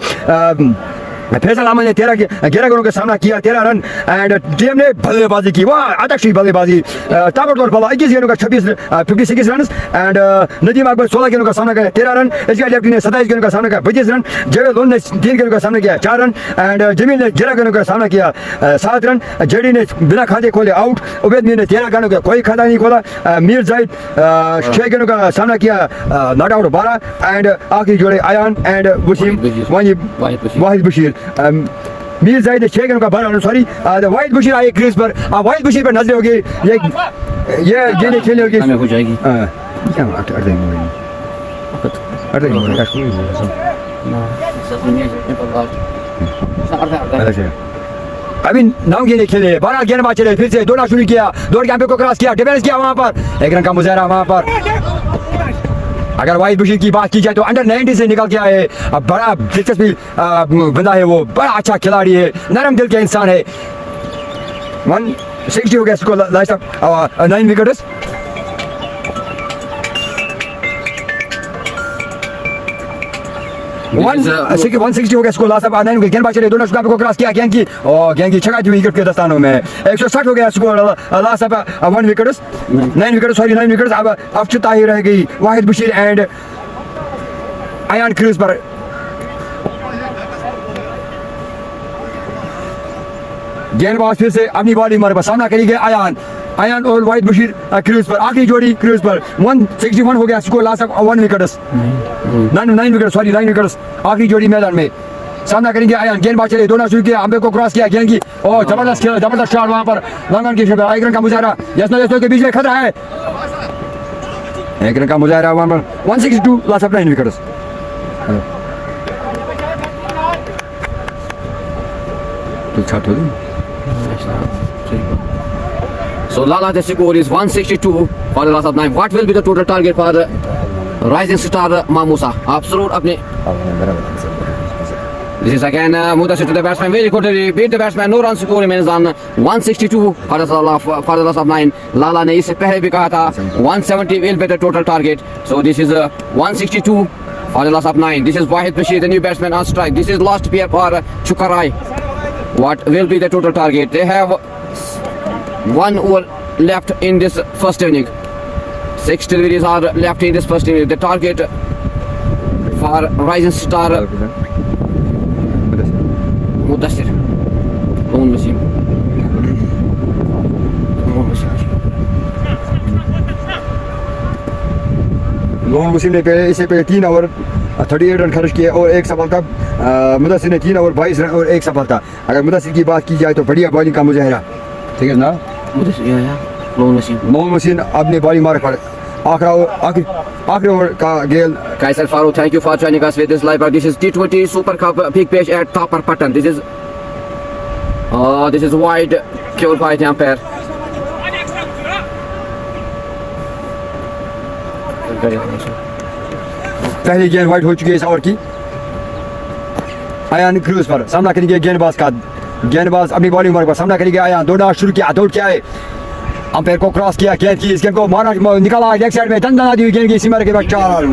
फैसल अहमद ने 11 रनों का सामना किया, 13 रन एंड टीम ने बल्लेबाजी की, वह आदर्शी बल्लेबाजी। ताबड़तोड़ बल्ला 21 गेंदों का 56 रन एंड नदीम अकबर 16 गेंदों का सामना किया 13 रन। इरशाद लेफ्टी ने 27 गेंदों का सामना किया 25 रन। जवेद लोन ने 3 गेंदों का सामना किया 4 रन एंड जमील ने 11 गेंदों का सामना किया 7 रन। जेडी ने बिना खाते खोले आउट। उबैद मीर ने 13 गेंदों का कोई खाता नहीं खोला। मीर जाहिद 6 गेंदों का सामना किया नॉट आउट 12 एंड आखिरी जोड़े आयान एंड वाहिद बशीर। मीर जाहिद ने 6 गेंदों का 12 रन। सॉरी वाहिद बशीर आए क्रीज पर। वाहिद बशीर पर नजर होगी, ये गेंदें खेलने होगी हो जाएगी। अभी 9 गेंदें खेले, 12 गेंदबाज चले फिर से दौड़ना शुरू किया, दौड़ के को क्रॉस किया, डिफेंस किया वहां पर। 1 रन का मुजाहिरा वहां पर। अगर वाहिद बशीर की बात की जाए तो अंडर 90 से निकल के आए। अब बड़ा दिलचस्पी बंदा है, वो बड़ा अच्छा खिलाड़ी है, नरम दिल का इंसान है। 160 हो गया इसको last of 9 wickets. This is 160 हो गया इसको लास्ट ऑफ 9 विकेट। गेंदबाज चले दोनों स्कोर को क्रॉस किया गेंद की और गेंद की छक्का दी विकेट के दस्तानों में। 160 हो गया score last of 1 wickets 9 wicket sorry 9 wickets. अब अफचता ही रह गई वाहिद बशीर एंड आयान क्रूज पर। गेंदबाज फिर से अपनी बॉलिंग मार पर सामना करेंगे आयान और वाहिद बशीर क्रूज पर। आखिरी जोड़ी क्रूज पर 161 हो गया score last of 1 wickets 9 wicket sorry 9 wickets. आखिरी जोड़ी मैदान में सामना करेंगे आयान। गेंदबाज चले दोनों शुरू किया, अंबे को क्रॉस किया गेंद की और जबरदस्त खेल, जबरदस्त शॉट वहां पर लंगन की शॉट। 1 रन का मुजाहिरा यशनो के बीच में खतरा है। 1 रन का मुजाहिरा वहां पर 162 लास्ट ऑफ 9 विकेट्स। तो छाट हो गई। So Lala, the score is 162 for the loss of 9. What will be the total target for rising star Mamusa? आप जरूर अपने This is again Mudassir to the batsman. Very good. Beat the batsman. No run score remains on 162 for the loss of 9. Lala ने इससे पहले भी कहा था 170 will be the total target. So this is 162 for the loss of 9. This is Wahid Bashir, the new batsman on strike. This is last pair for Chukarai. What will be the total target? They have 1 over left in this first inning. 6 deliveries are left in this first inning. The target for rising star Mudassir. Lone Wasim. Lone Wasim ने इससे पहले 3 over 38 run खर्च किए और एक सफलता। मुदस्सिर ने 3 over 22 run और एक सफलता। अगर मुदस्सिर की बात की जाए तो बढ़िया बॉलिंग का मुजाहिरा, ठीक है ना। मोहम्मद वसीम अपनी बॉलिंग मार्क पर आखिरी ओवर का गेल। Kaisar Farooq, thank you for joining us with this live. This is T20 Super Cup big pitch at Thapar Patan. This is wide, killed by the umpire. पहली गेंद वाइड हो चुकी है इस over की। आयान क्रूज पर सामना करेंगे गेंदबाज का। गेंदबाज अपनी बॉलिंग मार्क पर सामना करेंगे। आयान दौड़ना शुरू किया, दौड़ के आए, अंपायर को क्रॉस किया, गेंद की इस गेंद को मारा, निकाला लेग साइड में, दंदना दी हुई गेंद की सीमा के बाद 4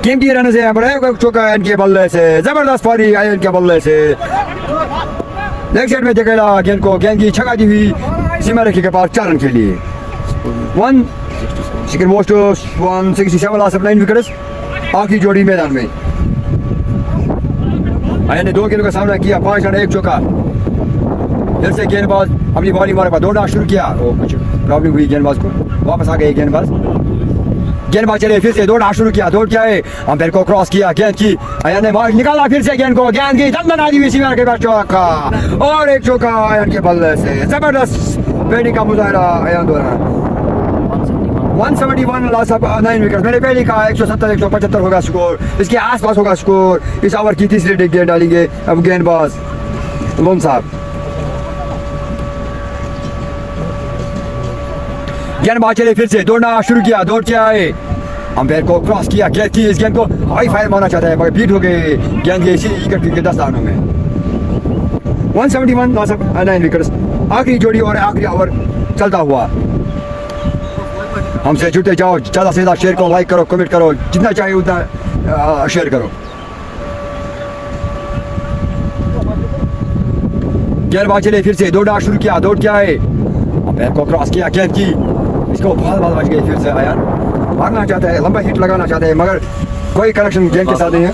कीमती रन से बड़े चौका इनके बल्ले से, जबरदस्त पारी आयन के बल्ले से लेग साइड में जगड़ा गेंद को, गेंद की छक्का दी हुई सीमा रेखा के पास 4 रन के लिए। 167 लॉस ऑफ 9 विकेट्स आखिरी जोड़ी मैदान में। आयन ने 2 गेंदों का सामना किया, 5 रन 1 चौका। फिर से गेंदबाज अपनी बॉलिंग मार्क पर दौड़ना शुरू किया, कुछ प्रॉब्लम हुई गेंदबाज को, वापस आ गए गेंदबाज चले, फिर से दौड़ना शुरू किया, दौड़ के आए, अंपायर को क्रॉस किया, गेंद की आयन ने निकाला फिर से गेंद को, गेंद की दंदन आदि हुई सीमा के बाद चौका और 1 चौका आयन के बल्ले से। जबरदस्त बैटिंग का मुजाहिरा आयन द्वारा। 171 लॉस ऑफ 9 विकेट। मैंने पहले कहा 170-175 होगा स्कोर, इसके आसपास होगा स्कोर। इस ओवर की तीसरी गेंद डालेंगे अब गेंदबाज लोन साहब। गेंदबाज चले, फिर से दौड़ना शुरू किया, दौड़ के आए, अंपायर को क्रॉस किया, गेंद की इस गेंद को हाई फायर मारना चाहता है मगर बीट हो गए गेंद के इसी विकेट के 10 रनों में। 171 लॉस ऑफ 9 विकेट्स आखिरी जोड़ी और आखिरी ओवर चलता हुआ। हमसे जुड़ते जाओ, ज़्यादा से ज़्यादा शेयर को लाइक करो, कमेंट करो, जितना चाहिए उतना शेयर करो। गेंदबाज चले, फिर से दौड़ना शुरू किया, दौड़ के आए, अंपायर को क्रॉस किया, गेंद की इसको बाल बच गई। फिर से आयान मारना चाहता है, लंबा हिट लगाना चाहता है मगर कोई कनेक्शन गेंद के साथ नहीं है।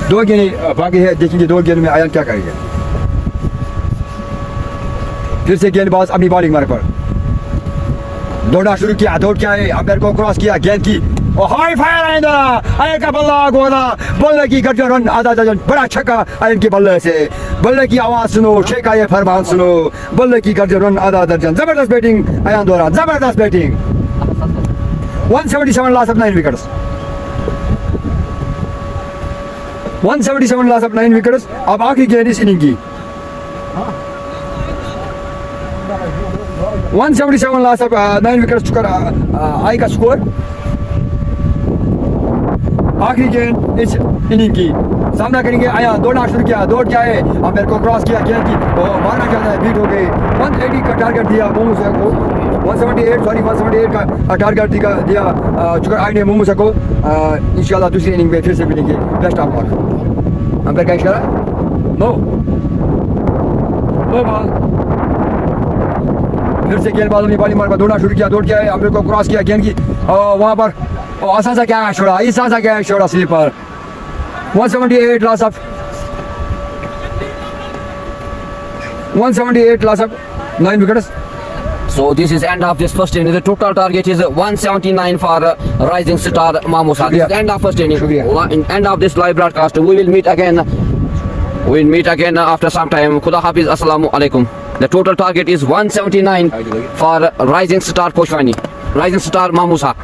2 गेंद बाकी है, देखेंगे 2 गेंद में आयान क्या करेंगे। फिर से गेंदबाज अपनी बॉलिंग मार्क पर दौड़ना शुरू किया, दौड़ के आए, अंपायर को क्रॉस किया, गेंद की और हाई फायर आयन का बल्ला गोला, बल्ले की गर्जन रन आधा दर्जन, बड़ा छक्का आयन के बल्ले से। बल्ले की आवाज सुनो, छक्का ये फरमान सुनो, बल्ले की गर्जन रन आधा दर्जन। जबरदस्त बैटिंग आयन द्वारा, जबरदस्त batting. 177 loss of 9 wickets. 177 loss of 9 wickets. अब आखिरी गेंद इस इनिंग की। 177 लॉस ऑफ 9 विकेट्स चुका आई का स्कोर। आखिरी गेंद इस इनिंग की। सामना करेंगे आया, दौड़ना शुरू किया, दौड़ के आए, अंपायर को क्रॉस किया, गेंद की मारना चाहता है, बीट हो गई। 180 का टारगेट दिया मोमूसा को, 178 का टारगेट दिया चुका आई ने मोमूसा को। इंशाल्लाह दूसरी इनिंग में फिर से मिलेंगे। Best of luck. अंपायर का इशारा नो बॉल। फिर से गेंदबाज ने बॉलिंग मार पर दौड़ना शुरू किया, दौड़ के आए, अंपायर को क्रॉस किया, गेंद की वहां पर आसा क्या छोड़ा, इस आसा क्या छोड़ा slipper. 178 loss of 9 wickets. So this is end of this first inning. The total target is 179 for Rising Star Mamusa. This is the end of first inning. End of this live broadcast. We will meet again. We'll meet again after some time. Khuda Hafiz. Assalamu alaikum. The total target is 179 for Rising Star Poshwani. Rising Star Mamusa.